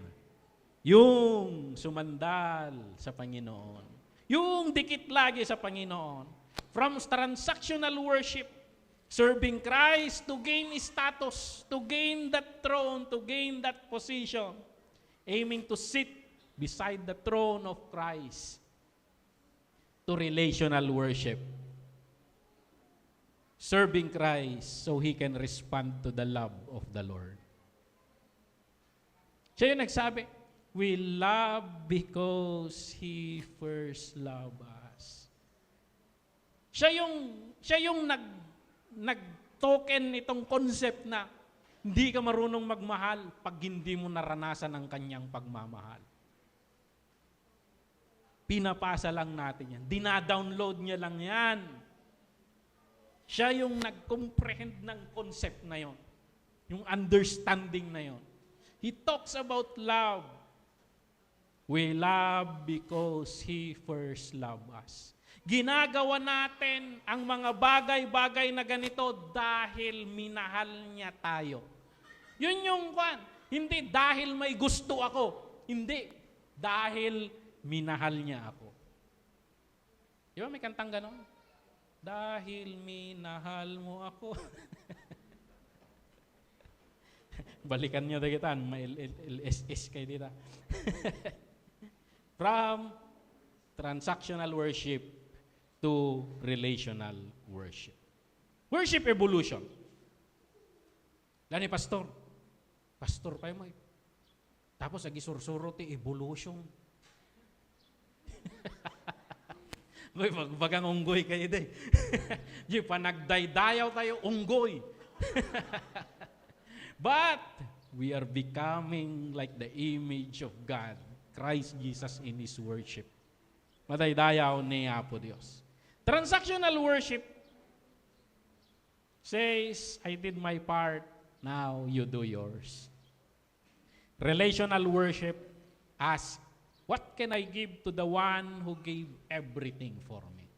yung sumandal sa Panginoon. Yung dikit lagi sa Panginoon. From transactional worship, serving Christ to gain status, to gain that throne, to gain that position, aiming to sit beside the throne of Christ, to relational worship, serving Christ so He can respond to the love of the Lord. Siya yung nagsabi, we love because He first loved us. Siya yung nag-token itong concept na hindi ka marunong magmahal pag hindi mo naranasan ang kanyang pagmamahal. Pinapasa lang natin yan. Dina-download niya lang yan. Siya yung nag-comprehend ng concept na yon, yung understanding na yon. He talks about love. We love because He first loved us. Ginagawa natin ang mga bagay-bagay na ganito dahil minahal niya tayo. Yun yung kwan. Hindi dahil may gusto ako. Hindi. Dahil minahal niya ako. Di ba may kantang ganon? Dahil minahal mo ako. Balikan niyo dagitan. May LSS kayo dito. From transactional worship to relational worship. Worship evolution. Lani, pastor. Pastor pa mo. Tapos, agisur-suro ti evolution. Ngoy, magbagang unggoy kayo day. Di pa nagdaydayaw tayo, unggoy. But, we are becoming like the image of God, Christ Jesus in His worship. Madaydayaw ni Apo Diyos. Transactional worship says, I did my part, now you do yours. Relational worship asks, what can I give to the one who gave everything for me?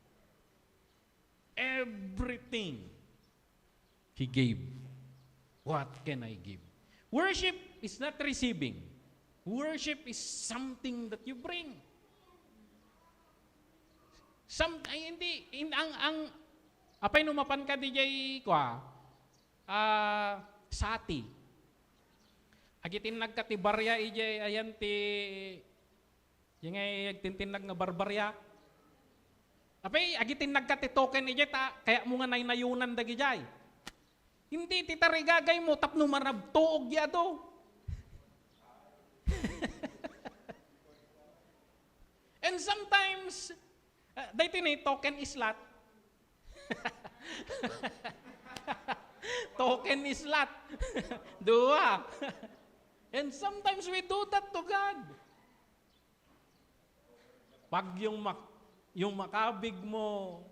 Everything He gave. What can I give? Worship is not receiving. Worship is something that you bring. Apay numapan ka DJ kwa, sati. Agitin nagkatibarya ijay ayan ti, yung ay agtintinag nga barbarya. Apay agitin nagkatitoken ijay ta, kaya mo nga naynayunan dagi jay. Hindi titarigagay mo tapno marabtuog yado. And sometimes, dahil ni token islat. Token islat. Dua. And sometimes we do that to God. Pag yung makabig mo,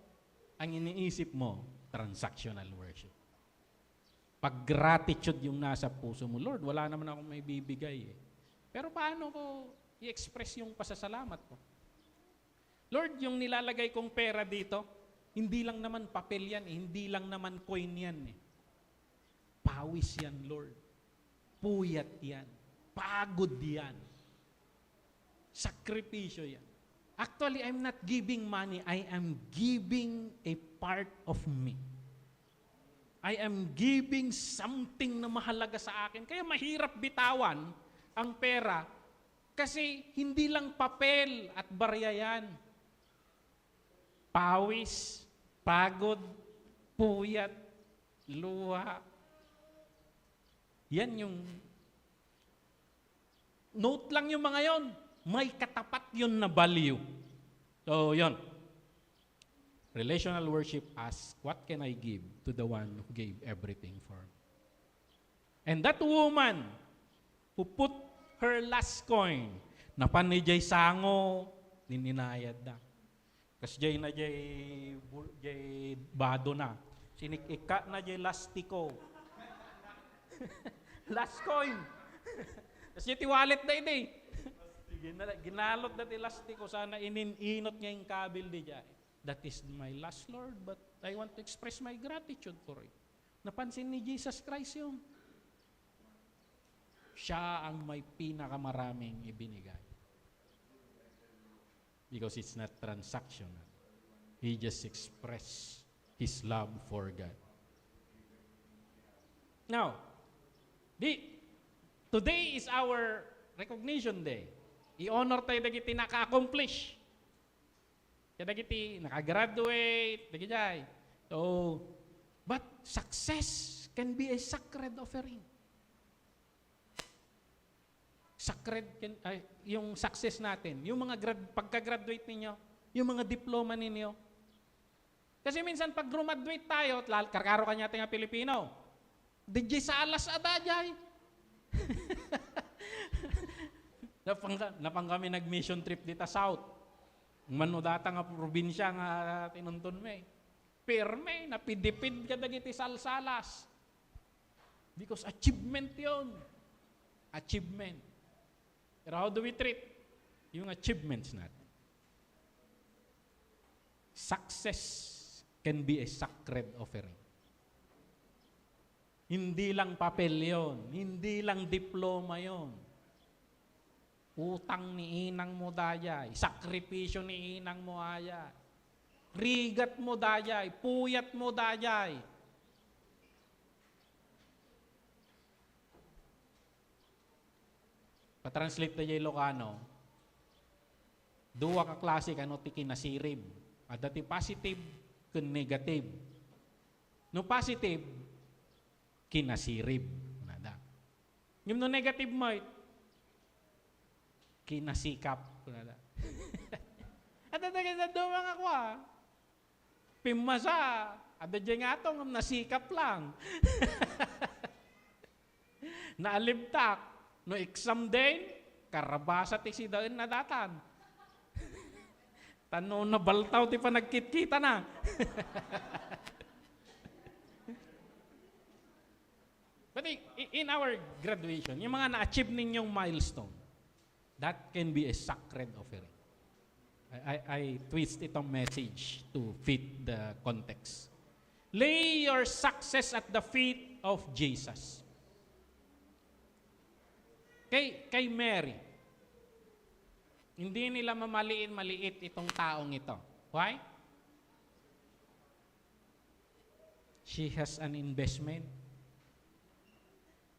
ang iniisip mo, transactional worship. Pag gratitude yung nasa puso mo, Lord, wala naman akong may bibigay eh. Pero paano ko i-express yung pasasalamat ko? Lord, yung nilalagay kong pera dito, hindi lang naman papel yan, hindi lang naman coin yan. Pawis yan, Lord. Puyat yan. Pagod yan. Sakripisyo yan. Actually, I'm not giving money. I am giving a part of me. I am giving something na mahalaga sa akin. Kaya mahirap bitawan ang pera kasi hindi lang papel at barya yan. Pawis, pagod, puyat, luha. Yan yung note lang yung mga yon. May katapat yun na value. So, yon. Relational worship asks, what can I give to the one who gave everything for me? And that woman who put her last coin. Napan ni jay sango, nininayad na. Kas jay na jay bado na. Sinikika na jay lastiko. Last coin. Kas jay tiwalit na ini. Ginalot na ti lastiko. Sana ininot niya yung kabil di jay. That is my last, Lord, but I want to express my gratitude for it. Napansin ni Jesus Christ yun. Siya ang may pinakamaraming ibinigay. Because it's not transactional. He just expressed His love for God. Now, today is our recognition day. I-honor tayo dagiti naka-accomplish. Kaya dagiti naka-graduate, dagiti. So, but success can be a sacred offering. Yung success natin, yung mga pagka-graduate ninyo, yung mga diploma ninyo. Kasi minsan pag graduate tayo, karkaro kanya nga Pilipino, DJ sa alas adajay. Napang kami nag-mission trip dito South. Manudata nga probinsya nga tinuntun me. Pirme, napidipid ka dagiti salsalas. Because achievement yon. Achievement. Pero how do we treat yung achievements natin? Success can be a sacred offering. Hindi lang papel yon, hindi lang diploma yon. Utang ni inang mo dayay, sakripisyo ni inang mo ayay, rigat mo dayay, puyat mo dayay. Pa-translate na yung Ilocano, duwa ka klase ano ti kinasirib. At dati positive kun negative. No positive, kinasirib. Nada. Yung no negative mo, kinasikap. Nada. At dati sa duwa nga kwa, pimasa, at dati nga itong nasikap lang. Naalibtak. No exam day, karabasa ti si daon na datan. Tano na baltaw ti pa nagkit-kita na. But in our graduation, yung mga na-achieve ninyong milestone, that can be a sacred offering. I twist itong message to fit the context. Lay your success at the feet of Jesus. Kay Mary, hindi nila maliit itong taong ito. Why? She has an investment.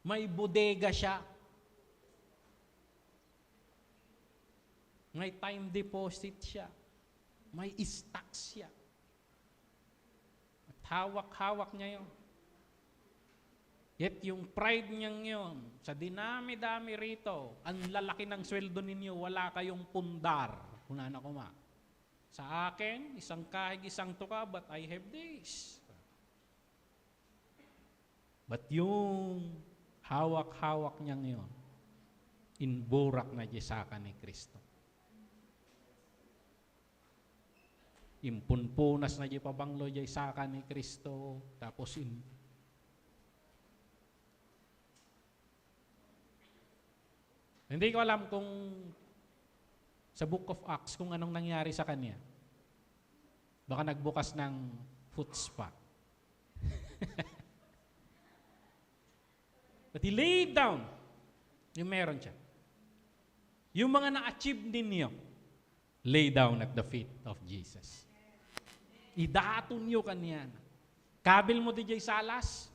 May bodega siya. May time deposit siya. May stocks siya. At hawak-hawak niya yun. Yet yung pride niyang yun, sa dinami-dami rito, ang lalaki ng sweldo ninyo, wala kayong pundar. Kunana ko ma. Sa akin, isang kahig, isang tuka, but I have this. But yung hawak-hawak niyang yun, inburak na jesaka ni Kristo. Impunpunas na jepabanglo jesaka ni Kristo, tapos Hindi ko alam kung sa Book of Acts kung anong nangyari sa kanya. Baka nagbukas ng foot spa. But he laid down. Yung meron siya. Yung mga na-achieve ninyo, lay down at the feet of Jesus. Idaton nyo kanya. Kabil mo di jay salas.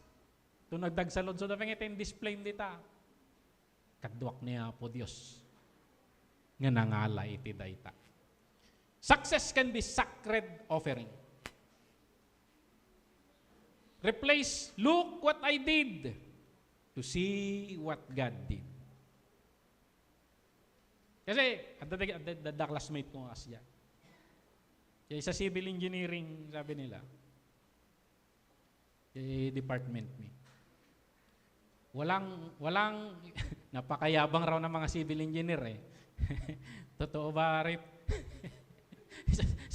Ito nagdagsalod. So dapat nga display dita. Kadwak niya po Diyos. Nga nangala iti dayta. Success can be sacred offering. Replace, look what I did, to see what God did. Kasi, the classmate ko kasi yan. Kaya sa civil engineering, sabi nila, department me. walang, napakayabang raw ng mga civil engineer eh. Totoo ba, Rip?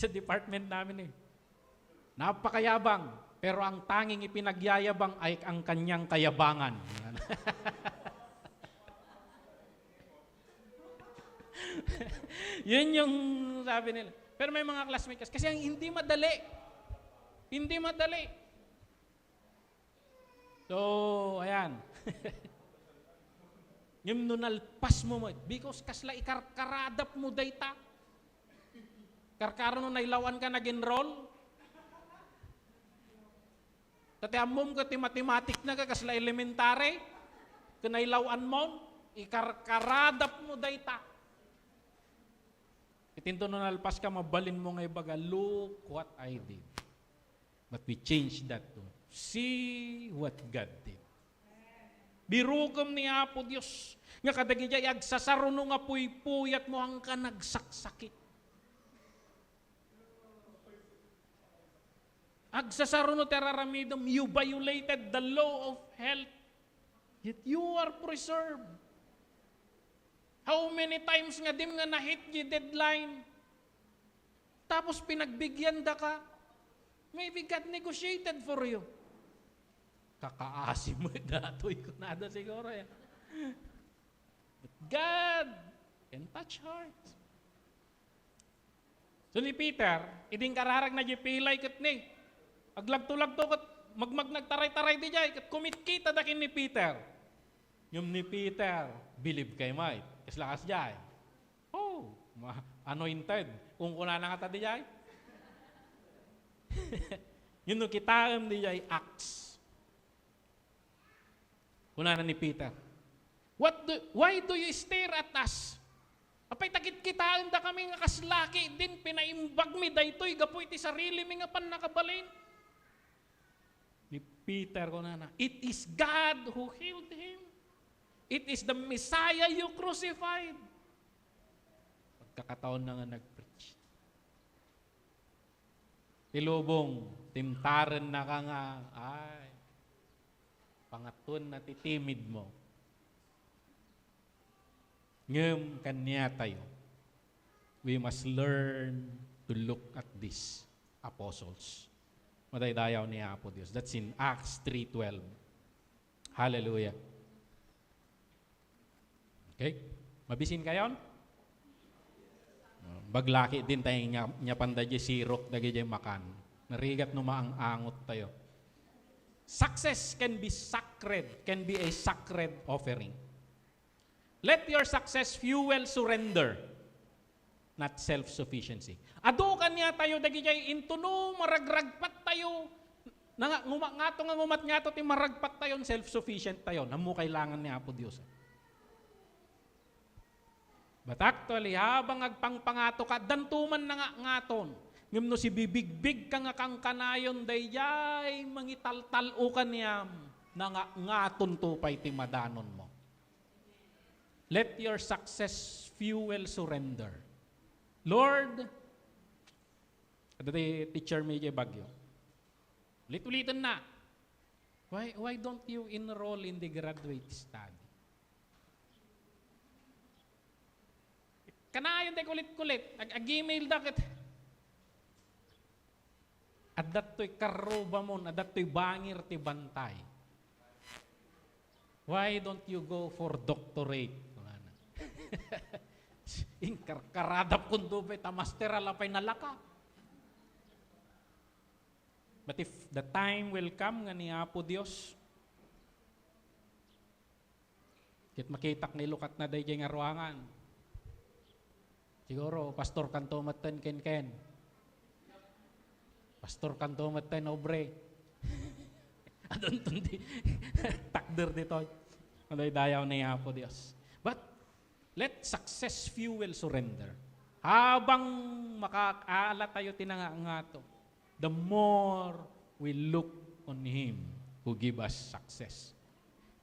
sa department namin eh. Napakayabang, pero ang tanging ipinagyayabang ay ang kanyang kayabangan. Yun yung sabi nila. Pero may mga classmates kasi hindi madali. Hindi madali. So, ayan. Yung nunalpas mo because kasla ikarkaradap mo data. Karkaro no nailawan ka nag-enroll. Tati amom ka ti matematik na ka kasla elementary. Kanailawan mo, ikarkaradap mo data. Itinto nunalpas ka, mabalin mo nga ibaga, look what I did. But we changed that to see what God did. Birugam ni Apo Diyos. Nga kadagi jay agsasaruno nga puy-puyat mo ang ka nagsaksakit. Agsasaruno teraramidom, you violated the law of health. Yet you are preserved. How many times nga dim nga na-hit yung deadline? Tapos pinagbigyan da ka. Maybe God negotiated for you. Kakaasim mo datoy ko nada siguro yan. But God can touch hearts. So ni Peter, iding kararag na di pilay kat ni. Aglagto-lagto kat magmag nagtaray-taray di jay kat kumit kita dakin ni Peter. Yung ni Peter, believe kay might. Kaslakas jay. Oh, anointed. Kung kuna na nga ta di jay. Yun no kitaam di jay Acts. Kuna na ni Peter. Why do you stare at us? Apay takit kitaan da kami nga kaslaki din pinaimbag mi daytoy gapoy ti sarili mi nga pan nakabalin. Ni Peter kuna na, it is God who healed him. It is the Messiah you crucified. Pagkakataon na nga nag-preach. Tilubong, timtaran na ka nga, ay, pangatun na titimid mo. Ngem kanya tayo. We must learn to look at these apostles. Madaydayaw ni Apo Diyos. That's in Acts 3:12. Hallelujah. Okay? Mabisin kayon? Baglaki din tayo nya pandadya sirok dagay makan. Narigat no maang-angot tayo. Success can be sacred, can be a sacred offering. Let your success fuel surrender, not self-sufficiency. Ado kanya tayo dagijay intuno maragragpat tayo. Ngato nga ngumat ngato ti maragpat tayo self-sufficient tayo. Namu kailangan ni Apo Dios. But actually habang agpangpangato ka dantuman na nga ngaton. Ngem no si bibigbig ka nga kang kanayon dayjay mangitaltal-o kaniyam na nga ngaton tupay ti madanon mo. Let your success fuel surrender. Lord, adati teacher medyo bagyo. Ulit-ulitan na. Why don't you enroll in the graduate study? Kanayon tayo kulit-kulit. Ag-email dakit. Adat to'y karuba mo, adat to'y bangir ti bantay. Why don't you go for doctorate? Karadap kundo pa, master alapay nalaka. But if the time will come nga ni Apo Dios, kit makitak ni lukat na day nga ruangan. Siguro, pastor kanto maten ken. Pastor kanto maten obre. Adon tundi takder dito. Anday dayaw ni Apo Dios. But let success fuel surrender. Habang makakaala tayo tinangangato, the more we look on Him who give us success.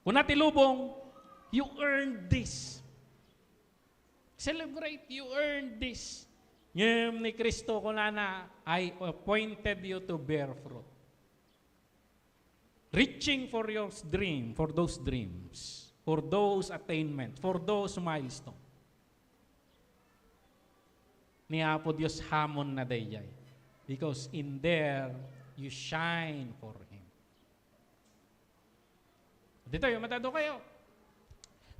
Kung natilubong, you earned this. Celebrate, you earned this. Ngayon ni Kristo ko na I appointed you to bear fruit. reaching for your dream, for those dreams, for those attainments, for those milestones. Ni Apo Dios hamon na dayjay. Because in there, you shine for Him. Dito yung matado kayo.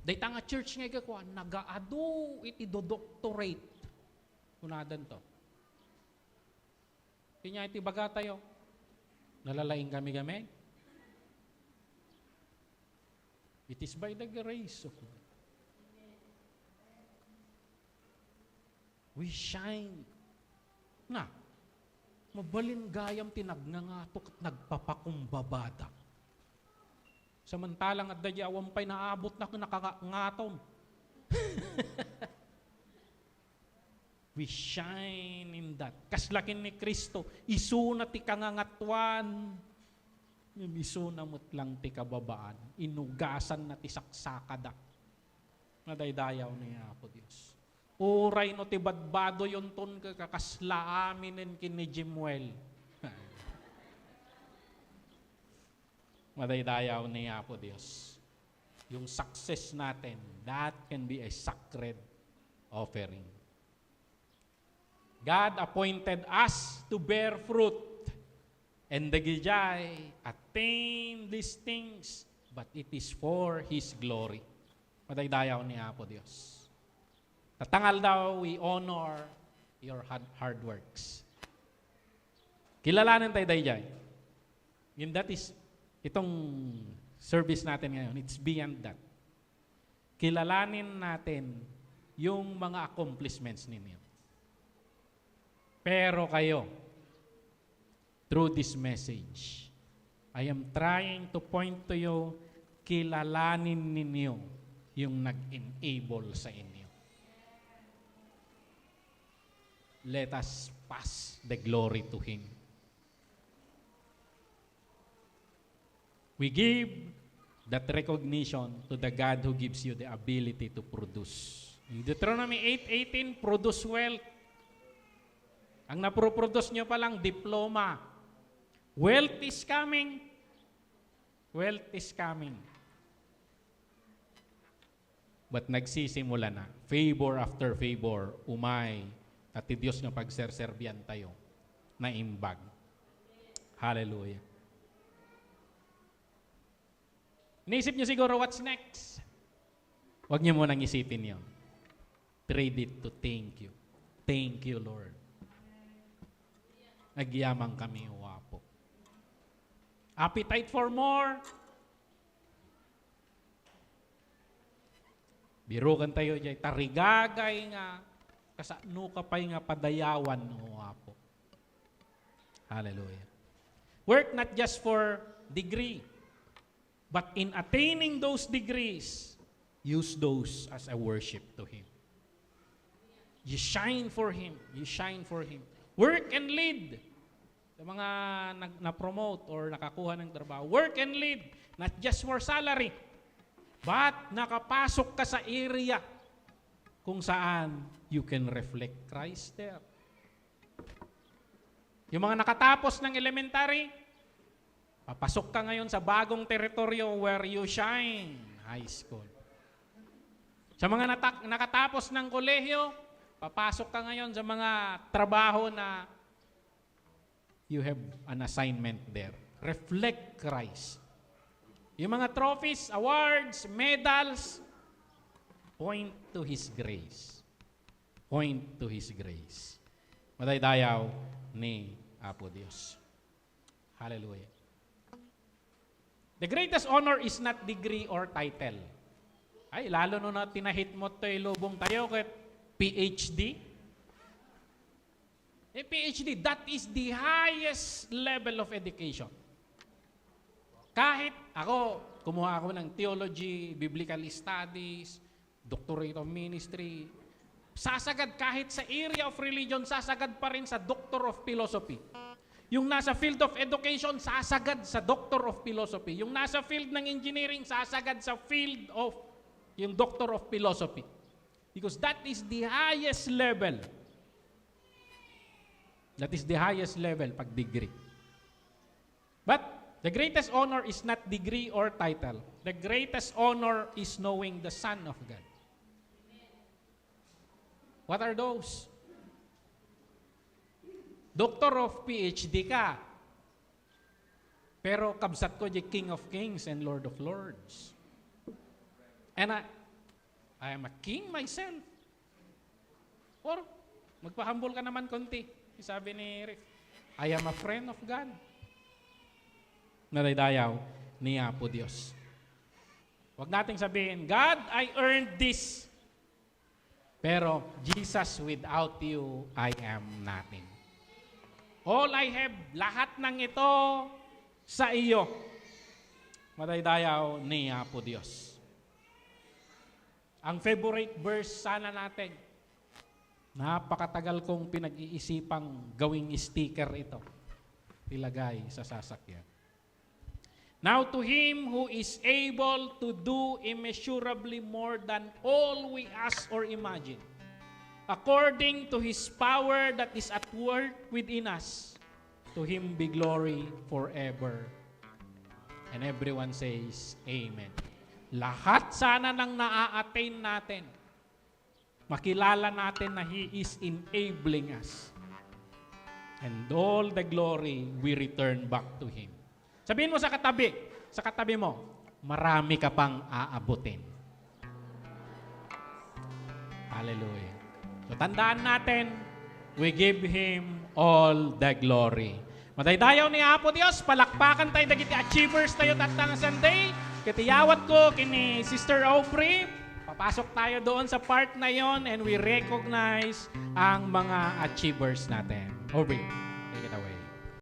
Dayta nga church nga ikaw, nagaado iti do-doctorate. Kunadan to. Kanya iti baga tayo. Nalalaing kami. It is by the grace of God. We shine. Na, mabalin gayam tinagnangatok at nagpapakumbabada. Samantalang at dadyawang pa'y naabot na nakakangatom. We shine in that. Kaslakin ni Kristo, isuna ti kangangatuan, yung isuna mo't lang ti kababaan, inugasan na ti saksakada. Nadaydayaw niya po Diyos. Uray no ti badbado yon ton kakasla aminin kini Jimuel. Madaydayaw niya po Diyos. Yung success natin, that can be a sacred offering. God appointed us to bear fruit and the gijay attain these things, but it is for His glory. Madaydayaw niya po Diyos. Tatangal daw, we honor your hard works. Kilalanin tayo dayjay. And that is, itong service natin ngayon, it's beyond that. Kilalanin natin yung mga accomplishments ninyo. Pero kayo, through this message, I am trying to point to you, kilalanin ninyo yung nag-enable sa inyo. Let us pass the glory to Him. We give that recognition to the God who gives you the ability to produce. In Deuteronomy 8:18, produce wealth. Ang naproproduce nyo palang diploma. Wealth is coming. Wealth is coming. But nagsisimula na. Favor after favor, umay. At Diyos nga pagserserbian tayo na imbag. Hallelujah. Inisip nyo siguro, what's next? Huwag nyo munang isipin yun. Trade it to thank you. Thank you, Lord. Nagyamang kami, wapo. Appetite for more. Birukan tayo dyan. Tarigagay nga. Kasano ka pa'y nga padayawan, wapo. Hallelujah. Work not just for degree, but in attaining those degrees, use those as a worship to Him. You shine for Him. You shine for Him. Work and lead. Sa mga na-promote or nakakuha ng trabaho. Work and lead. Not just for salary. But nakapasok ka sa area kung saan you can reflect Christ there. Yung mga nakatapos ng elementary, papasok ka ngayon sa bagong teritoryo where you shine. High school. Sa mga nakatapos ng kolehiyo, papasok ka ngayon sa mga trabaho na you have an assignment there. Reflect Christ. Yung mga trophies, awards, medals, point to His grace. Point to His grace. Madaydayaw ni Apo Diyos. Hallelujah. The greatest honor is not degree or title. Ay, lalo na tinahit mo ito ilubong tayo kahit PhD. PhD, that is the highest level of education. Kahit ako, kumuha ako ng theology, biblical studies, doctorate of ministry, sasagad kahit sa area of religion, sasagad pa rin sa doctor of philosophy. Yung nasa field of education, sasagad sa doctor of philosophy. Yung nasa field ng engineering, sasagad sa field of yung doctor of philosophy. Because that is the highest level. That is the highest level pag degree. But The greatest honor is not degree or title. The greatest honor is knowing the Son of God. What are those? Doctor of PhD ka. Pero kabsat ko di King of Kings and Lord of Lords. And I am a king myself. Or magpahumble ka naman konti. Sabi ni Rick, I am a friend of God. Nadaydayaw ni Apo Diyos. Huwag nating sabihin, God, I earned this. Pero, Jesus, without you, I am nothing. All I have, lahat ng ito sa iyo. Madaydayaw ni Apo Diyos. Ang favorite verse sana natin, napakatagal kong pinag-iisipang gawing sticker ito. Ilagay sa sasakyan. Now to Him who is able to do immeasurably more than all we ask or imagine, according to His power that is at work within us, to Him be glory forever. And everyone says, Amen. Lahat sana ng naa-attain natin, makilala natin na He is enabling us. And all the glory we return back to Him. Sabihin mo sa katabi mo, marami ka pang aabutin. Hallelujah. So tandaan natin, we give Him all the glory. Madaydayaw ni Apo Dios, palakpakan tayo dagiti achievers tayo tatang Sunday. Kitiyawat ko kini Sister Aubrey. Papasok tayo doon sa part na yon and we recognize ang mga achievers natin. Aubrey.